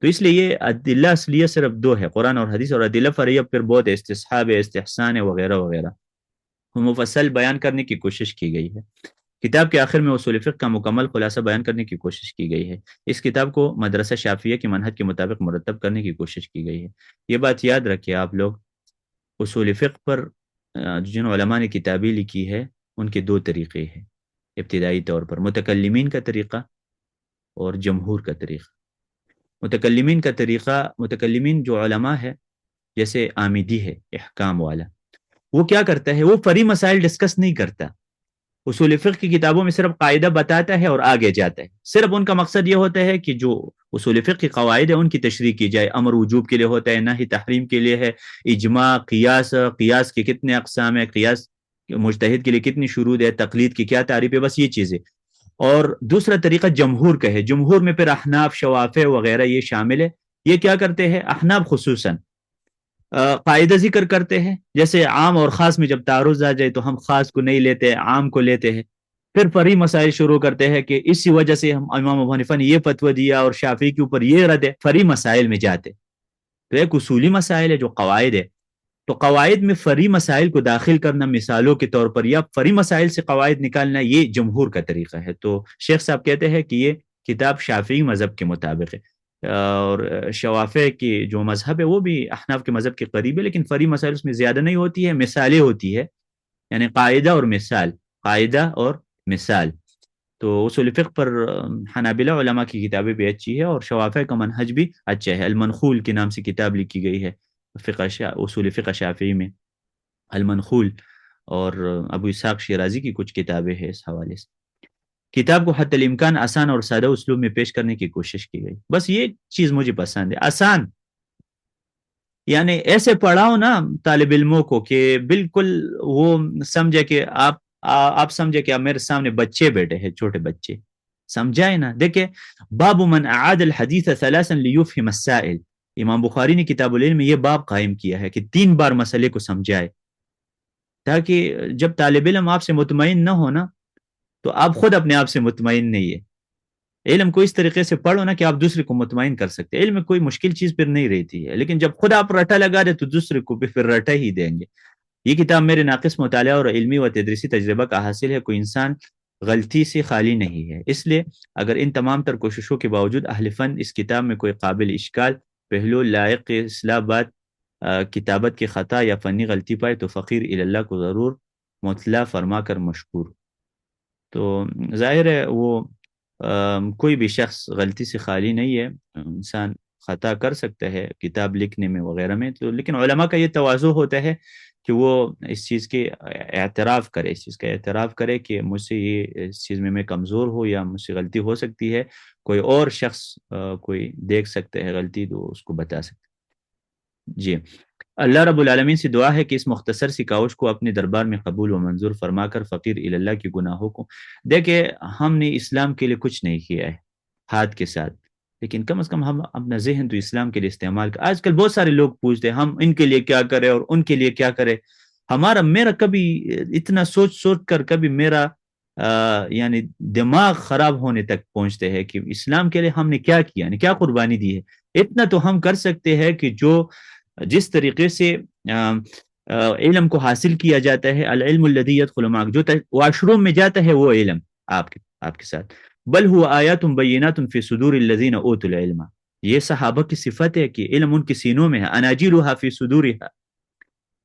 تو اس لیے یہ ادلہ اصلیہ صرف 2 ہے، قرآن اور حدیث. اور ادلہ فرعیہ پھر بہت ہے، استصحاب ہے، استحسان ہے، وغیرہ وغیرہ. مفصل بیان کرنے کی کوشش کی گئی ہے. کتاب کے آخر میں اصول فقہ کا مکمل خلاصہ بیان کرنے کی کوشش کی گئی ہے. اس کتاب کو مدرسہ شافعیہ کے منہج کے مطابق مرتب کرنے کی کوشش کی گئی ہے. یہ بات یاد رکھیں آپ لوگ، اصول فقہ پر جن علماء نے کتابیں لکھی ہے ان کے 2 طریقے ہیں ابتدائی طور پر، متکلمین کا طریقہ اور جمہور کا طریقہ. متکلمین کا طریقہ، متکلمین جو علماء ہے جیسے آمدی ہے احکام والا، وہ کیا کرتا ہے؟ وہ فرعی مسائل ڈسکس نہیں کرتا. اصول فقہ کی کتابوں میں صرف قاعدہ بتاتا ہے اور آگے جاتا ہے. صرف ان کا مقصد یہ ہوتا ہے کہ جو اصول فقہ کی قواعد ہے ان کی تشریح کی جائے. امر وجوب کے لیے ہوتا ہے، نہی تحریم کے لیے ہے، اجماع، قیاس کے کتنے اقسام ہے، قیاس مجتہد کے لیے کتنی شروط ہے، تقلید کی کیا تعریف ہے، بس یہ چیزیں. اور دوسرا طریقہ جمہور کا ہے. جمہور میں پھر احناف، شوافع وغیرہ یہ شامل ہے. یہ کیا کرتے ہیں؟ احناف خصوصاً قاعدہ ذکر کرتے ہیں، جیسے عام اور خاص میں جب تعارض آ جائے تو ہم خاص کو نہیں لیتے، عام کو لیتے ہیں. پھر فرعی مسائل شروع کرتے ہیں کہ اسی وجہ سے ہم امام ابو حنیفہ نے یہ فتویٰ دیا اور شافعی کے اوپر یہ رد ہے. فرعی مسائل میں جاتے. تو ایک اصولی مسائل ہے جو قواعد ہے، تو قواعد میں فرعی مسائل کو داخل کرنا مثالوں کے طور پر یا فرعی مسائل سے قواعد نکالنا، یہ جمہور کا طریقہ ہے. تو شیخ صاحب کہتے ہیں کہ یہ کتاب شافعی مذہب کے مطابق ہے، اور شوافع کی جو مذہب ہے وہ بھی احناف کے مذہب کے قریب ہے، لیکن فرعی مسائل اس میں زیادہ نہیں ہوتی ہے، مثالیں ہوتی ہے. یعنی قاعدہ اور مثال، قاعدہ اور مثال. تو اصول فقہ پر حنابلہ علماء کی کتابیں بھی اچھی ہے اور شوافع کا منہج بھی اچھا ہے. المنخول کے نام سے کتاب لکھی گئی ہے اصول فقہ شافعی میں، المنخول. اور ابو اسحاق شیرازی کی کچھ کتابیں ہیں اس حوالے سے. کتاب کو حتی الامکان آسان اور سادہ اسلوب میں پیش کرنے کی کوشش کی گئی. بس یہ چیز مجھے پسند ہے، آسان. یعنی ایسے پڑھاؤ نا طالب علموں کو کہ بالکل وہ سمجھے کہ آپ سمجھے کہ میرے سامنے بچے بیٹھے ہیں، چھوٹے بچے. سمجھائے نا. دیکھیں باب من اعاد الحدیث ثلاثا لیفہم السائل، امام بخاری نے کتاب العلم میں یہ باب قائم کیا ہے کہ 3 بار مسئلے کو سمجھائے، تاکہ جب طالب علم آپ سے مطمئن نہ ہونا تو آپ خود اپنے آپ سے مطمئن نہیں ہے. علم کو اس طریقے سے پڑھو نا کہ آپ دوسرے کو مطمئن کر سکتے. علم میں کوئی مشکل چیز پھر نہیں رہتی ہے، لیکن جب خود آپ رٹا لگا دے تو دوسرے کو بھی پھر رٹا ہی دیں گے. یہ کتاب میرے ناقص مطالعہ اور علمی و تدریسی تجربہ کا حاصل ہے. کوئی انسان غلطی سے خالی نہیں ہے، اس لیے اگر ان تمام تر کوششوں کے باوجود اہل فن اس کتاب میں کوئی قابل اشکال پہلو، لائق اصلاح بات کتابت کی خطا یا فنی غلطی پائے تو فقیر اللہ کو ضرور مطلع فرما کر مشکور. تو ظاہر ہے وہ کوئی بھی شخص غلطی سے خالی نہیں ہے. انسان خطا کر سکتا ہے کتاب لکھنے میں وغیرہ میں، تو لیکن علماء کا یہ تواضع ہوتا ہے کہ وہ اس چیز کے اعتراف کرے، اس چیز کا اعتراف کرے کہ مجھ سے یہ اس چیز میں کمزور ہو یا مجھ سے غلطی ہو سکتی ہے، کوئی اور شخص کوئی دیکھ سکتا ہے غلطی تو اس کو بتا سکتا ہے. جی، اللہ رب العالمین سے دعا ہے کہ اس مختصر سی کاوش کو اپنے دربار میں قبول و منظور فرما کر فقیر اللہ کی گناہوں کو دیکھے. ہم نے اسلام کے لیے کچھ نہیں کیا ہے ہاتھ کے ساتھ، لیکن کم از کم ہم اپنا ذہن تو اسلام کے لیے استعمال کر. آج کل بہت سارے لوگ پوچھتے ہیں ہم ان کے لیے کیا کریں اور ان کے لیے کیا کریں. میرا کبھی اتنا سوچ سوچ کر کبھی میرا یعنی دماغ خراب ہونے تک پہنچتے ہیں کہ اسلام کے لیے ہم نے کیا کیا، یعنی کیا قربانی دی ہے. اتنا تو ہم کر سکتے ہیں کہ جس طریقے سے علم کو حاصل کیا جاتا ہے، العلم الذی یدخل معک، جو واش روم میں جاتا ہے وہ علم آپ کے ساتھ. بل هو آیات بینات فی صدور الذین اوتوا العلم، یہ صحابہ کی صفت ہے کہ علم ان کے سینوں میں ہے. اناجیلھا فی صدورھا،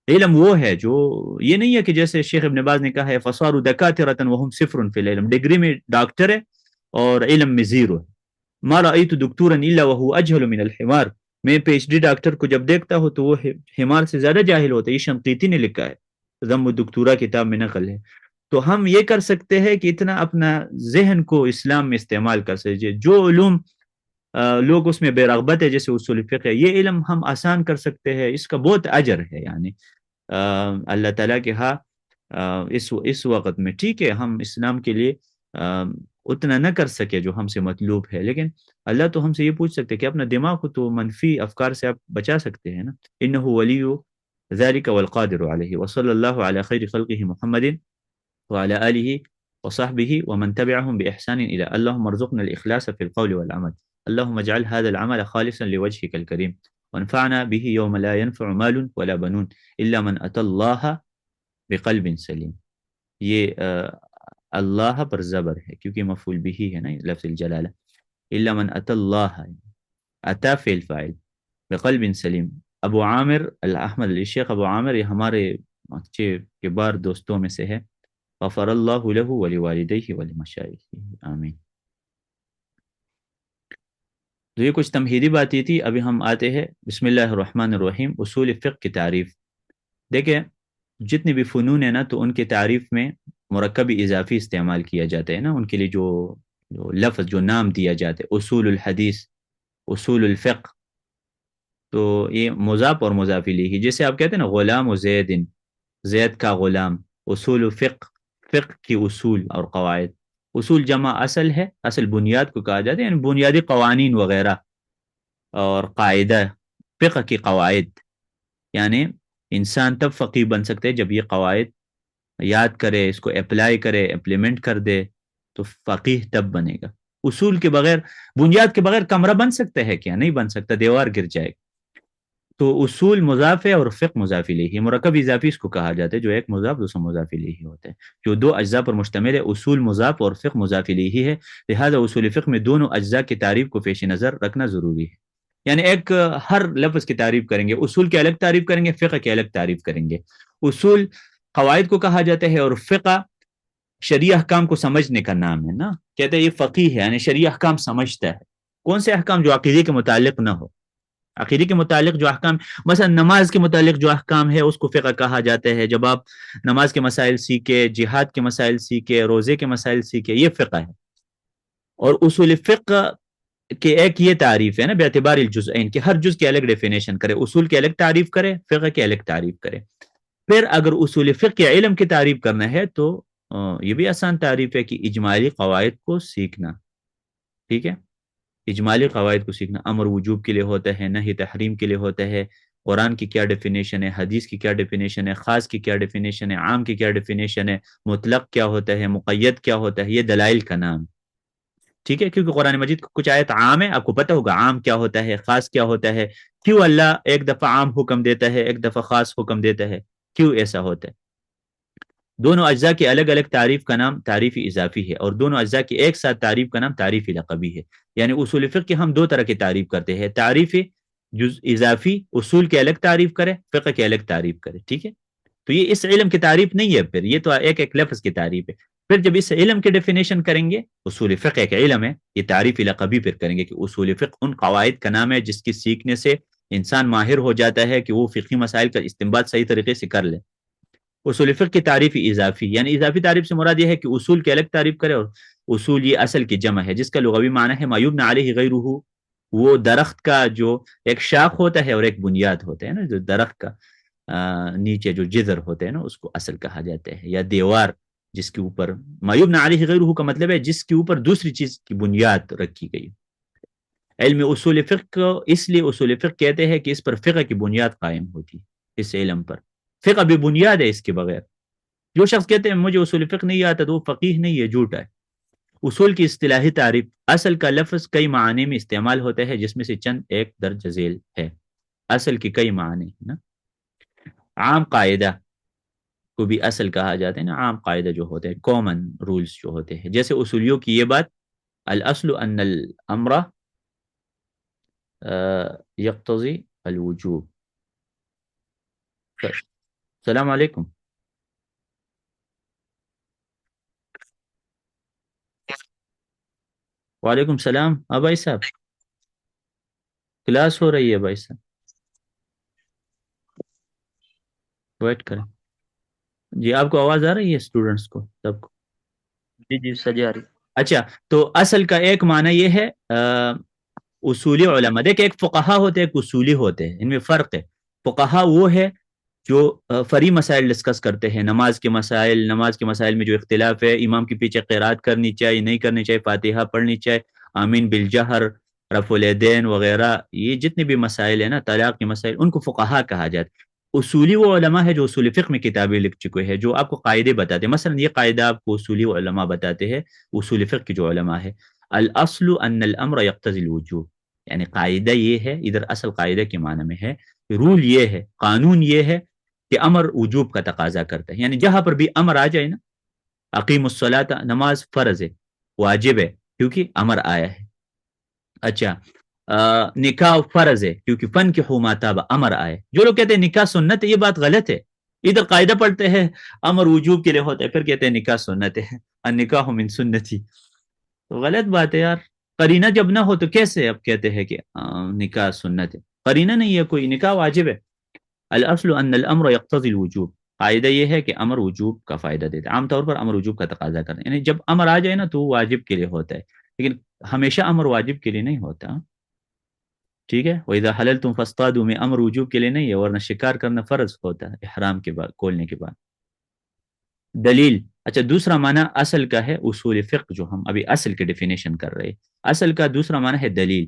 علم وہ ہے جو، یہ نہیں ہے کہ جیسے شیخ ابن باز نے کہا ہے فصاروا دکاترۃ وهم صفر فی العلم، ڈگری میں ڈاکٹر ہے اور علم میں زیرو ہے. ما رأیت دکتورا الا وهو اجهل من الحمار، میں پی ایچ ڈی ڈاکٹر کو جب دیکھتا ہوں تو وہ حمار سے زیادہ جاہل ہوتا ہے. یہ شنقیطی نے لکھا ہے، ذم الدکتورا کتاب میں نقل ہے. تو ہم یہ کر سکتے ہیں کہ اتنا اپنا ذہن کو اسلام میں استعمال کر سکتے. جو علوم لوگ اس میں بے رغبت ہے جیسے اصول فقہ ہے، یہ علم ہم آسان کر سکتے ہیں، اس کا بہت اجر ہے. یعنی اللہ تعالیٰ کے ہاں اس وقت میں ٹھیک ہے ہم اسلام کے لیے اتنا نہ کر سکے جو ہم سے مطلوب ہے، لیکن اللہ تو ہم سے یہ پوچھ سکتے کہ اپنا دماغ کو تو منفی افکار سے آپ بچا سکتے ہیں نا. انہ ولی ذلک والقادر علیہ، وصلی اللہ علی خیر خلقہ محمد وعلى آله وصحبه ومن تبعهم بإحسان إلى. اللهم ارزقنا الإخلاص في القول والعمل، اللهم اجعل هذا العمل خالصا لوجهك الكريم، وانفعنا به يوم لا ينفع مال ولا بنون إلا من أتى الله بقلب سلیم. یہ اللہ پر زبر ہے کیونکہ مفعول بھی ہے نا لفظ الجلالہ. إلا من أتى الله، أتى فعل فاعل، بقلب سلیم. ابو عامر الاحمد علی شیخ ابو عامر یہ ہمارے اچھے کبار دوستوں میں سے ہے. غفر اللہ له ولوالدیہ ولمشائخہ آمین. تو یہ کچھ تمہیدی باتیں تھی. ابھی ہم آتے ہیں بسم اللہ الرحمن الرحیم اصول فقہ کی تعریف. دیکھیں جتنے بھی فنون ہیں نا تو ان کی تعریف میں مرکب اضافی استعمال کیا جاتا ہے نا. ان کے لیے جو لفظ جو نام دیا جاتا ہے، اصول الحدیث، اصول الفقہ، تو یہ مضاف اور مضاف الیہ. جیسے آپ کہتے ہیں نا غلام و زیدن، زید کا غلام. اصول فقہ، فقہ کی اصول اور قواعد. اصول جمع اصل ہے، اصل بنیاد کو کہا جاتا ہے، یعنی بنیادی قوانین وغیرہ. اور قاعدہ، فقہ کی قواعد، یعنی انسان تب فقیہ بن سکتے جب یہ قواعد یاد کرے، اس کو اپلائی کرے، امپلیمنٹ کر دے تو فقیہ تب بنے گا. اصول کے بغیر، بنیاد کے بغیر کمرہ بن سکتا ہے کیا؟ نہیں بن سکتا، دیوار گر جائے گا. تو اصول مضاف ہے اور فقہ مضاف الیہ. مرکب اضافی اس کو کہا جاتا ہے جو ایک مضاف دوسرا مضاف الیہ ہوتا ہے، جو دو اجزاء پر مشتمل ہے. اصول مضاف اور فقہ مضاف الیہ ہے، لہذا اصول فقہ میں دونوں اجزاء کی تعریف کو پیش نظر رکھنا ضروری ہے. یعنی ایک ہر لفظ کی تعریف کریں گے، اصول کی الگ تعریف کریں گے، فقہ کی الگ تعریف کریں گے. اصول قواعد کو کہا جاتا ہے اور فقہ شرعی احکام کو سمجھنے کا نام ہے نا. کہتے ہیں یہ فقیہ ہے، یعنی شرعی احکام سمجھتا ہے. کون سے احکام؟ جو عقیدے کے متعلق نہ ہو. عقیدے کے متعلق جو احکام، مثلا نماز کے متعلق جو احکام ہے اس کو فقہ کہا جاتا ہے. جب آپ نماز کے مسائل سیکھے، جہاد کے مسائل سیکھے، روزے کے مسائل سیکھے، یہ فقہ ہے. اور اصول فقہ کہ ایک یہ تعریف ہے نا بے اعتبار الجزئین، کہ ہر جز کی الگ ڈیفینیشن کرے، اصول کی الگ تعریف کرے، فقہ کی الگ تعریف کرے. پھر اگر اصول فقہ کے علم کی تعریف کرنا ہے تو یہ بھی آسان تعریف ہے کہ اجمالی قواعد کو سیکھنا. ٹھیک ہے، اجمالی قواعد کو سیکھنا. امر وجوب کے لیے ہوتا ہے، نہی تحریم کے لیے ہوتا ہے. قرآن کی کیا ڈیفینیشن ہے، حدیث کی کیا ڈیفینیشن ہے، خاص کی کیا ڈیفینیشن ہے، عام کی کیا ڈیفینیشن ہے، مطلق کیا ہوتا ہے، مقید کیا ہوتا ہے، یہ دلائل کا نام. ٹھیک ہے، کیونکہ قرآن مجید کو کچھ آیت عام ہے، آپ کو پتہ ہوگا عام کیا ہوتا ہے، خاص کیا ہوتا ہے، کیوں اللہ ایک دفعہ عام حکم دیتا ہے، ایک دفعہ خاص حکم دیتا ہے، کیوں ایسا ہوتا ہے. دونوں اجزاء کی الگ الگ تعریف کا نام تعریف اضافی ہے، اور دونوں اجزاء کی ایک ساتھ تعریف کا نام تعریف لقبی ہے. یعنی اصول فقہ کی ہم دو طرح کی تعریف کرتے ہیں. تعریف جز اضافی اصول کی الگ تعریف کرے، فقہ کی الگ تعریف کرے، ٹھیک ہے؟ تو یہ اس علم کی تعریف نہیں ہے، پھر یہ تو ایک ایک لفظ کی تعریف ہے۔ پھر جب اس علم کی ڈیفینیشن کریں گے، اصول فقہ ایک علم ہے، یہ تعریف لقبی پھر کریں گے کہ اصول فقہ ان قواعد کا نام ہے جس کی سیکھنے سے انسان ماہر ہو جاتا ہے کہ وہ فقہی مسائل کا استنباط صحیح طریقے سے کر لے۔ اصول فقہ کی تعریف اضافی، یعنی اضافی تعریف سے مراد یہ ہے کہ اصول کی الگ تعریف کرے، اور اصول یہ اصل کی جمع ہے جس کا لغوی معنی ہے ما یبنی علیہ غیرہ، وہ درخت کا جو ایک شاخ ہوتا ہے اور ایک بنیاد ہوتا ہے نا، جو درخت کا نیچے جو جذر ہوتے ہیں نا اس کو اصل کہا جاتا ہے، یا دیوار جس کے اوپر ما یبنی علیہ غیرہ کا مطلب ہے جس کے اوپر دوسری چیز کی بنیاد رکھی گئی۔ علم اصول فقہ کو اس لیے اصول فقہ کہتے ہیں کہ اس پر فقہ کی بنیاد قائم ہوتی ہے، اس علم پر فقہ بھی بنیاد ہے اس کے بغیر۔ جو شخص کہتے ہیں مجھے اصول فقہ نہیں آتا تو وہ فقیہ نہیں ہے، جھوٹا ہے۔ اصول کی اصطلاحی تعریف، اصل کا لفظ کئی معنی میں استعمال ہوتا ہے جس میں سے چند ایک درج ذیل ہے۔ اصل کی کئی معنی ہے نا، عام قاعدہ کو بھی اصل کہا جاتا ہے نا، عام قاعدہ جو ہوتے ہیں، کامن رولز جو ہوتے ہیں، جیسے اصولیوں کی یہ بات الاصل ان الامر یقتضی الوجوب۔ السلام علیکم۔ وعلیکم السلام۔ بھائی صاحب کلاس ہو رہی ہے بھائی صاحب، ویٹ کریں۔ جی آپ کو آواز آ رہی ہے اسٹوڈنٹس کو سب کو؟ جی جی سجا رہی۔ اچھا، تو اصل کا ایک معنی یہ ہے اصولی علماء، دیکھ ایک فقہا ہوتے ہیں ایک اصولی ہوتے ہیں، ان میں فرق ہے۔ فقہا وہ ہے جو فری مسائل ڈسکس کرتے ہیں، نماز کے مسائل میں جو اختلاف ہے، امام کے پیچھے قرات کرنی چاہیے نہیں کرنی چاہیے، فاتحہ پڑھنی چاہیے، آمین بالجہر، رفع الیدین وغیرہ، یہ جتنے بھی مسائل ہیں نا، طلاق کے مسائل، ان کو فقہا کہا جاتا ہے۔ اصولی وہ علماء ہے جو اصول فقہ میں کتابیں لکھ چکے ہیں، جو آپ کو قاعدے بتاتے ہیں، مثلا یہ قاعدہ آپ کو اصولی علماء بتاتے ہیں، اصول فقہ کے جو علماء ہے، الاصل ان الامر یقتضی الوجوب، یعنی قاعدہ یہ ہے، ادھر اصل قاعدہ کے معنی میں ہے، رول یہ ہے، قانون یہ ہے کہ امر وجوب کا تقاضا کرتا ہے، یعنی جہاں پر بھی امر آ جائے نا، اقیم الصلاۃ، نماز فرض ہے، واجب ہے کیونکہ امر آیا ہے۔ اچھا، نکاح فرض ہے کیونکہ فن کے ماتاب امر آئے۔ جو لوگ کہتے ہیں نکاح سنت ہے، یہ بات غلط ہے۔ ادھر قاعدہ پڑھتے ہیں امر وجوب کے لیے ہوتا ہے، پھر کہتے ہیں نکاح سنت ہے، النکاح من سنتی، تو غلط بات ہے یار۔ قرینہ جب نہ ہو تو کیسے اب کہتے ہیں کہ نکاح سنت ہے؟ قرینہ نہیں ہے کوئی، نکاح واجب ہے۔ الاصل ان الامر یقتضی الوجوب، قاعدہ یہ ہے کہ امر وجوب کا فائدہ دیتا ہے، عام طور پر امر وجوب کا تقاضا کرتا ہے، یعنی جب امر آ جائے نا تو وہ واجب کے لیے ہوتا ہے، لیکن ہمیشہ امر واجب کے لیے نہیں ہوتا، ٹھیک ہے؟ وَإِذَا حَلَلْتُمْ فَاصْطَادُوا میں امر وجوب کے لیے نہیں ہے، ورنہ شکار کرنا فرض ہوتا ہے احرام کے بعد، کھولنے کے بعد۔ دلیل، اچھا دوسرا معنی اصل کا ہے، اصول فقہ جو ہم ابھی اصل کی ڈیفینیشن کر رہے ہیں، اصل کا دوسرا معنی ہے دلیل۔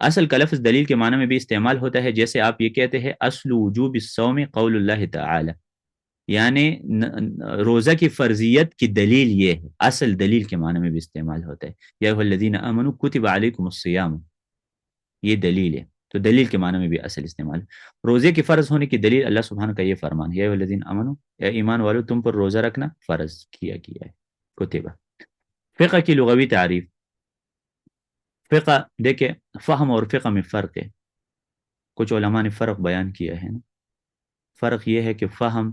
اصل کا لفظ دلیل کے معنی میں بھی استعمال ہوتا ہے، جیسے آپ یہ کہتے ہیں اصل وجوب الصوم قول اللہ تعالی، یعنی روزہ کی فرضیت کی دلیل یہ ہے، اصل دلیل کے معنی میں بھی استعمال ہوتا ہے، یا ایھا الذین آمنوا کتب علیکم الصیام، یہ دلیل ہے، تو دلیل کے معنی میں بھی اصل استعمال ہے۔ روزے کے فرض ہونے کی دلیل اللہ سبحانہ کا یہ فرمان ہے، یا ایھا الذین آمنوا، اے ایمان والو تم پر روزہ رکھنا فرض کیا گیا ہے، کتبہ۔ فقہ کی لغوی تعریف، فقہ دیکھیں فہم اور فقہ میں فرق ہے، کچھ علماء نے فرق بیان کیا ہے نا۔ فرق یہ ہے کہ فہم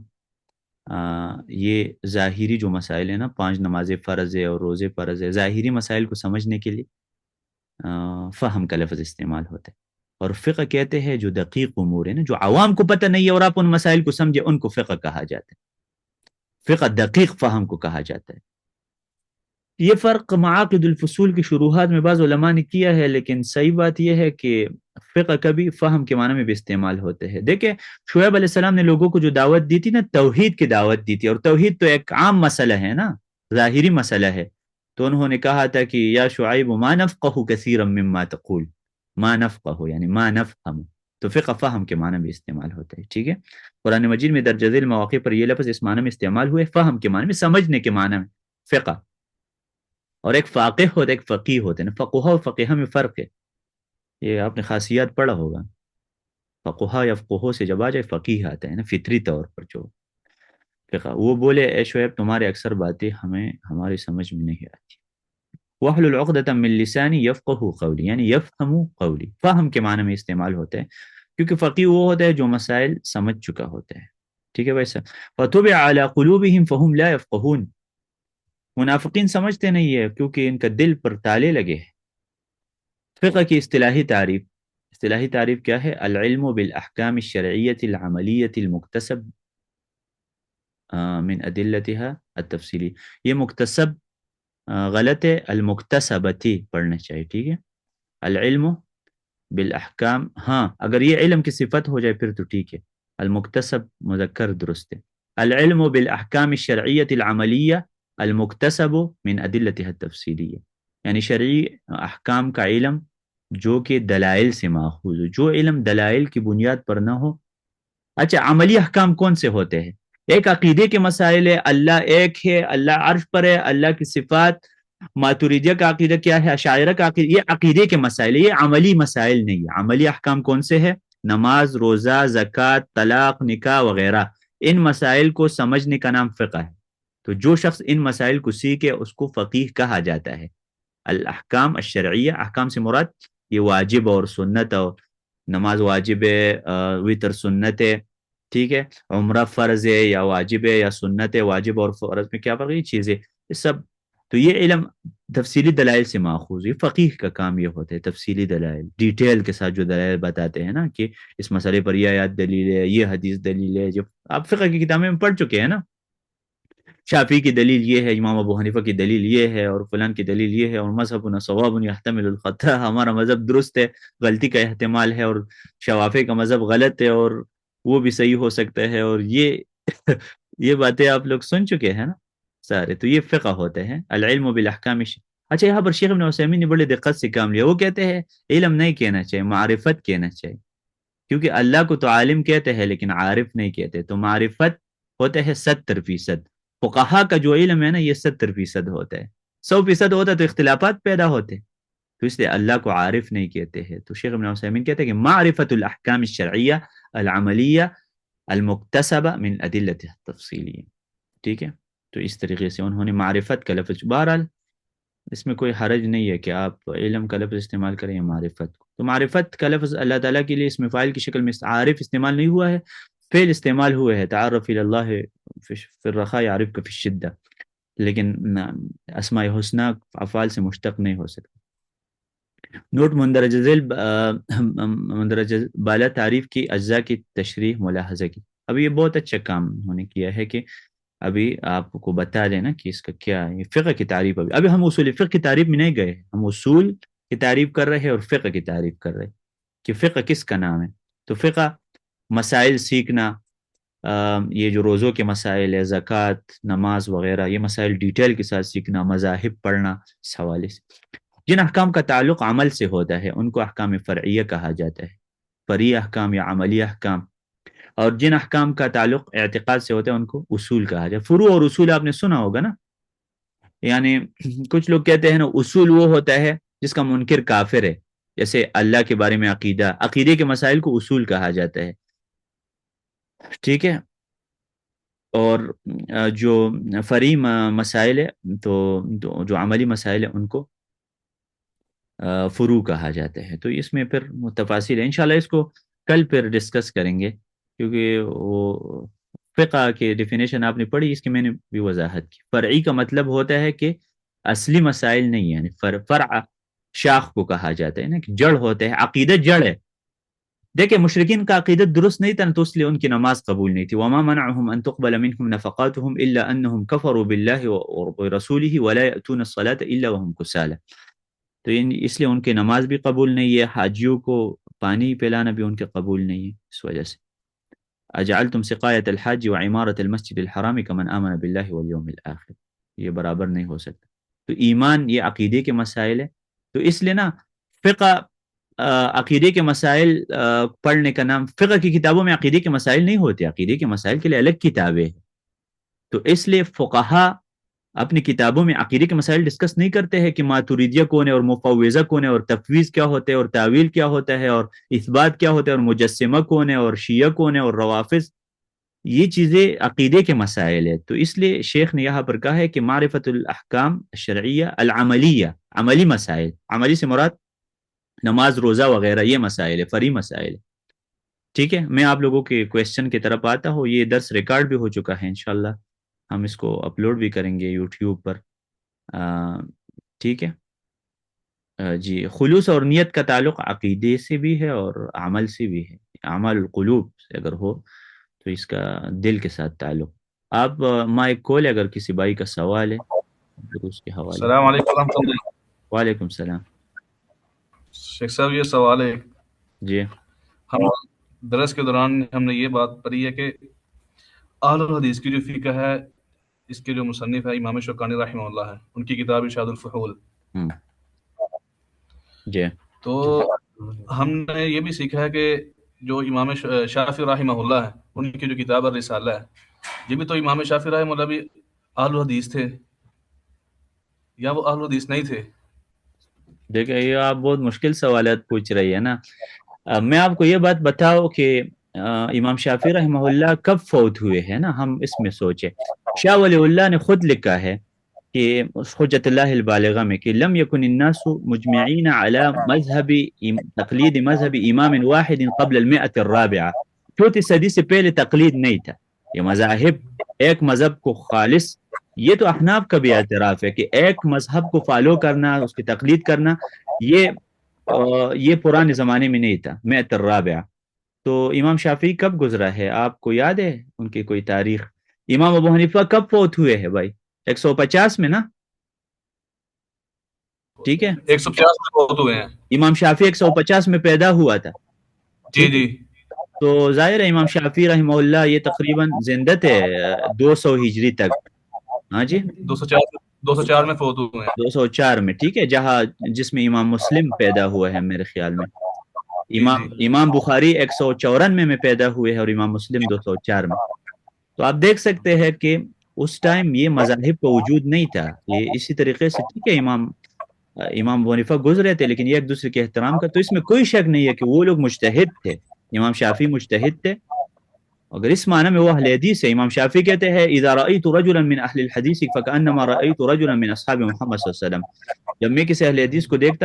یہ ظاہری جو مسائل ہیں نا، 5 نمازیں فرض ہے اور روزے فرض ہے، ظاہری مسائل کو سمجھنے کے لیے فہم کا لفظ استعمال ہوتا ہے، اور فقہ کہتے ہیں جو دقیق امور ہے نا، جو عوام کو پتہ نہیں ہے اور آپ ان مسائل کو سمجھے، ان کو فقہ کہا جاتا ہے، فقہ دقیق فہم کو کہا جاتا ہے۔ یہ فرق معاقد الفصول کی شروحات میں بعض علماء نے کیا ہے، لیکن صحیح بات یہ ہے کہ فقہ کبھی فہم کے معنی میں بھی استعمال ہوتے ہیں۔ دیکھیں شعیب علیہ السلام نے لوگوں کو جو دعوت دی تھی نا، توحید کی دعوت دی تھی، اور توحید تو ایک عام مسئلہ ہے نا، ظاہری مسئلہ ہے، تو انہوں نے کہا تھا کہ یا شعیب ما نفقہ کثیرا مما تقول، ما نفقہ یعنی ما نفہم، تو فقہ فہم کے معنی میں استعمال ہوتا ہے، ٹھیک ہے؟ قرآن مجید میں درج ذیل مواقع پر یہ لفظ اس معنی میں استعمال ہوئے، فہم کے معنی میں، سمجھنے کے معنی میں فقہ، اور ایک فاقہ ہوتا ہے ایک فقیہ ہوتا ہے نا، فقہ اور فقیہ میں فرق ہے، یہ آپ نے خاصیات پڑھا ہوگا، فقہ یا فقہ سے جب آ جائے فقیہ آتا ہے نا، فطری طور پر جو فقہ، وہ بولے اے شعیب تمہارے اکثر باتیں ہمیں ہماری سمجھ میں نہیں آتی، وحلل عقدۃ من لسانی یفقہوا قولی، یعنی یفہموا قولی، فہم کے معنی میں استعمال ہوتا ہے، کیونکہ فقیہ وہ ہوتا ہے جو مسائل سمجھ چکا ہوتا ہے. ٹھیک ہے بھائی صاحب. فطبع علی قلوبہم فہم لا یفقہون، منافقین سمجھتے نہیں ہے کیونکہ ان کا دل پر تالے لگے ہیں. فقہ کی اصطلاحی تعریف کیا ہے؟ العلم بالاحکام الشرعیۃ العملیۃ المکتسب من ادلتها التفصیلی. یہ مکتسب غلط ہے، المکتسبتی پڑھنا چاہیے. ٹھیک ہے، العلم بالاحکام، ہاں اگر یہ علم کی صفت ہو جائے پھر تو ٹھیک ہے، المکتسب مذکر درست ہے. العلم بالاحکام الشرعیۃ العملیہ المکتسب من ادلتها التفصیلیہ، یعنی شرعی احکام کا علم جو کہ دلائل سے ماخوذ ہو. جو علم دلائل کی بنیاد پر نہ ہو. اچھا، عملی احکام کون سے ہوتے ہیں؟ ایک عقیدے کے مسائل ہے، اللہ ایک ہے، اللہ عرش پر ہے، اللہ کی صفات. ماتوریدیہ کا عقیدہ کیا ہے؟ اشاعرہ کا عقیدہ. یہ عقیدے کے مسائل ہے، یہ عملی مسائل نہیں ہے. عملی احکام کون سے ہے؟ نماز، روزہ، زکوٰۃ، طلاق، نکاح وغیرہ. ان مسائل کو سمجھنے کا نام فقہ ہے. تو جو شخص ان مسائل کو سیکھے اس کو فقیہ کہا جاتا ہے. الاحکام الشرعیہ، احکام سے مراد یہ واجب اور سنت، اور نماز واجب ہے، وتر سنت ہے. ٹھیک ہے، عمرہ فرض ہے یا واجب ہے یا سنت ہے. واجب اور فرض میں کیا فرق ہے؟ یہ چیزیں یہ سب. تو یہ علم تفصیلی دلائل سے ماخوذ ہے. فقیہ کا کام یہ ہوتا ہے تفصیلی دلائل، ڈیٹیل کے ساتھ جو دلائل بتاتے ہیں نا، کہ اس مسئلے پر یہ آیات دلیل ہے، یہ حدیث دلیل ہے. جو آپ فقہ کی کتابیں میں پڑھ چکے ہیں نا، شافعی کی دلیل یہ ہے، امام ابو حنیفہ کی دلیل یہ ہے، اور فلان کی دلیل یہ ہے، اور مذہبنا صواب یحتمل الخطأ، ہمارا مذہب درست ہے، غلطی کا احتمال ہے، اور شوافی کا مذہب غلط ہے اور وہ بھی صحیح ہو سکتا ہے. اور یہ یہ باتیں آپ لوگ سن چکے ہیں نا سارے. تو یہ فقہ ہوتے ہیں، العلم بالاحکام. اچھا، یہاں پر شیخ ابن عثیمین نے بڑے دقت سے کام لیا. وہ کہتے ہیں علم نہیں کہنا چاہیے، معرفت کہنا چاہیے، کیونکہ اللہ کو تو عالم کہتے ہیں لیکن عارف نہیں کہتے. تو معرفت ہوتے ہے 70%. فقہا کا جو علم ہے نا یہ 70% ہوتا ہے. 100% ہوتا تو اختلافات پیدا ہوتے. تو اس لیے اللہ کو عارف نہیں کہتے ہیں. تو شیخ ابن عثیمین کہتے ہیں کہ معرفت الاحکام الشرعیہ العملیہ المکتسبہ من ادلت تفصیلیہ. ٹھیک ہے، تو اس طریقے سے انہوں نے معرفت کا لفظ، بہرحال اس میں کوئی حرج نہیں ہے کہ آپ علم کا لفظ استعمال کریں یا معرفت کو. تو معرفت کا لفظ اللہ تعالیٰ کے لیے اس میں فاعل کی شکل میں عارف استعمال نہیں ہوا ہے، فعل استعمال ہوئے ہے. تعارف الی اللہ فی الرخاء یعرفک فی الشدہ، لیکن اسماء حسنہ افعال سے مشتق نہیں ہو سکتا. نوٹ: مندرجہ بالا تعریف کی اجزاء کی تشریح ملاحظہ کی. ابھی یہ بہت اچھا کام انہوں نے کیا ہے کہ ابھی آپ کو بتا دینا کہ اس کا کیا ہے. فقہ کی تعریف ابھی ہم اصول فقہ کی تعریف میں نہیں گئے، ہم اصول کی تعریف کر رہے ہیں اور فقہ کی تعریف کر رہے ہیں کہ فقہ کس کا نام ہے. تو فقہ مسائل سیکھنا، یہ جو روزوں کے مسائل ہے، زکوٰۃ، نماز وغیرہ، یہ مسائل ڈیٹیل کے ساتھ سیکھنا، مذاہب پڑھنا اس حوالے سے. جن احکام کا تعلق عمل سے ہوتا ہے ان کو احکام فرعیہ کہا جاتا ہے، فرعی احکام یا عملی احکام. اور جن احکام کا تعلق اعتقاد سے ہوتا ہے ان کو اصول کہا جاتا ہے. فروع اور اصول آپ نے سنا ہوگا نا، یعنی کچھ لوگ کہتے ہیں نا اصول وہ ہوتا ہے جس کا منکر کافر ہے. جیسے اللہ کے بارے میں عقیدے کے مسائل کو اصول کہا جاتا ہے. ٹھیک ہے، اور جو فرعی مسائل ہے تو جو عملی مسائل ہے ان کو فروع کہا جاتا ہے. تو اس میں پھر تفاصیل ہے، انشاءاللہ اس کو کل پھر ڈسکس کریں گے، کیونکہ وہ فقہ کے ڈیفینیشن آپ نے پڑھی، اس کی میں نے بھی وضاحت کی. فرعی کا مطلب ہوتا ہے کہ اصلی مسائل نہیں، یعنی فرع شاخ کو کہا جاتا ہے نا، کہ جڑ ہوتے ہیں. عقیدت جڑ ہے. دیکھیں مشرکین کا عقیدت درست نہیں تھا تو اس لیے ان کی نماز قبول نہیں تھی. وما منعهم ان تقبل منهم نفقاتهم الا انهم كفروا بالله ورسوله ولا ياتون الصلاه الا وهم كسالى. تو اس لیے ان کی نماز بھی قبول نہیں ہے، حاجیوں کو پانی پلانا بھی ان کے قبول نہیں ہے. اس وجہ سے اجعلتم سقایت الحاج وعمارت المسجد الحرام كمن آمن بالله واليوم الاخر، یہ برابر نہیں ہو سکتا. تو ایمان یہ عقیدے کے مسائل ہے. تو اس لیے نا فقہ عقیدے کے مسائل پڑھنے کا نام، فقہ کی کتابوں میں عقیدے کے مسائل نہیں ہوتے، عقیدے کے مسائل کے لیے الگ کتابیں ہیں. تو اس لیے فقہا اپنی کتابوں میں عقیدے کے مسائل ڈسکس نہیں کرتے ہیں کہ ماتوریدیہ کون ہے اور مفوضہ کون ہے اور تفویض کیا ہوتا ہے اور تعویل کیا ہوتا ہے اور اثبات کیا ہوتا ہے اور مجسمہ کون ہے اور شیعہ کون ہے اور روافض. یہ چیزیں عقیدے کے مسائل ہے، تو اس لیے شیخ نے یہاں پر کہا ہے کہ معرفت الاحکام الشرعیہ العملیہ، عملی مسائل، عملی سے مراد نماز روزہ وغیرہ یہ مسائل ہے، فری مسائل ہے. ٹھیک ہے، میں آپ لوگوں کے کویسچن کی طرف آتا ہوں. یہ درس ریکارڈ بھی ہو چکا ہے، انشاءاللہ ہم اس کو اپلوڈ بھی کریں گے یوٹیوب پر. ٹھیک ہے. جی، خلوص اور نیت کا تعلق عقیدے سے بھی ہے اور عمل سے بھی ہے. عمل القلوب سے اگر ہو تو اس کا دل کے ساتھ تعلق. آپ مائک کھولے اگر کسی بھائی کا سوال ہے تو اس کے حوالے. السلام علیکم ورحمۃ اللہ. وعلیکم السلام. شیخ صاحب یہ سوال ہے، جی ہم درس کے دوران ہم نے یہ بات پڑھی ہے کہ اہل الحدیث کی جو فقہ ہے، اس کے جو مصنف ہے امام شوکانی رحمہ اللہ ہے، ان کی کتاب ارشاد الفحول. ہم، جی تو ہم نے یہ بھی سیکھا ہے کہ جو امام شافعی رحمہ اللہ ہے، ان کی جو کتاب الرسالہ ہے، یہ بھی تو امام شافعی رحمہ اللہ بھی اہل الحدیث تھے یا وہ اہل الحدیث نہیں تھے؟ دیکھیں، یہ آپ بہت مشکل سوالات پوچھ رہی ہے نا. میں آپ کو یہ بات بتاؤ کہ امام شافعی رحمہ اللہ کب فوت ہوئے ہیں نا، ہم اس میں سوچیں. شاہ ولی اللہ نے خود لکھا ہے کہ حجت اللہ البالغہ میں کہ لم یکن الناس مجمعین علی مذہب تقلید مذہب امام واحد قبل المئة الرابعہ. چوتھی صدی سے پہلے تقلید نہیں تھا. یہ مذاہب ایک مذہب کو خالص، یہ تو احناف کا بھی اعتراف ہے کہ ایک مذہب کو فالو کرنا، اس کی تقلید کرنا، یہ یہ پرانے زمانے میں نہیں تھا. مئة الرابعہ. تو امام شافعی کب گزرا ہے آپ کو یاد ہے ان کی کوئی تاریخ؟ امام ابو حنیفہ کب فوت ہوئے ہیں بھائی؟ 150 میں نا. ٹھیک ہے، 150 میں فوت ہوئے ہیں. امام شافعی 150 میں پیدا ہوا تھا. جی ٹھیک ہے، جی. تو ظاہر ہے امام شافعی رحمہ اللہ یہ تقریباً زندہ تھے 200 ہجری تک. ہاں جی، 204 میں فوت ہوئے ہیں. 204 میں. ٹھیک ہے، جس میں امام مسلم پیدا ہوا ہے میرے خیال میں. جی جی. امام بخاری 194 میں پیدا ہوئے ہیں اور امام مسلم 204 میں. تو آپ دیکھ سکتے ہیں کہ اس ٹائم یہ مذاہب کا وجود نہیں تھا. یہ اسی طریقے سے ٹھیک ہے، امام ابو حنیفہ گزرے تھے لیکن یہ ایک دوسرے کے احترام کا، تو اس میں کوئی شک نہیں ہے کہ وہ لوگ مجتہد تھے. امام شافعی مجتہد تھے، اگر اس معنی میں وہ اہل حدیث ہے. امام شافعی کہتے ہیں اذا رأیت رجلا من اہل الحدیث فکأنما رأیت رجلا من اصحاب محمد صلی اللہ علیہ وسلم. جب میں کسی اہل حدیث کو دیکھتا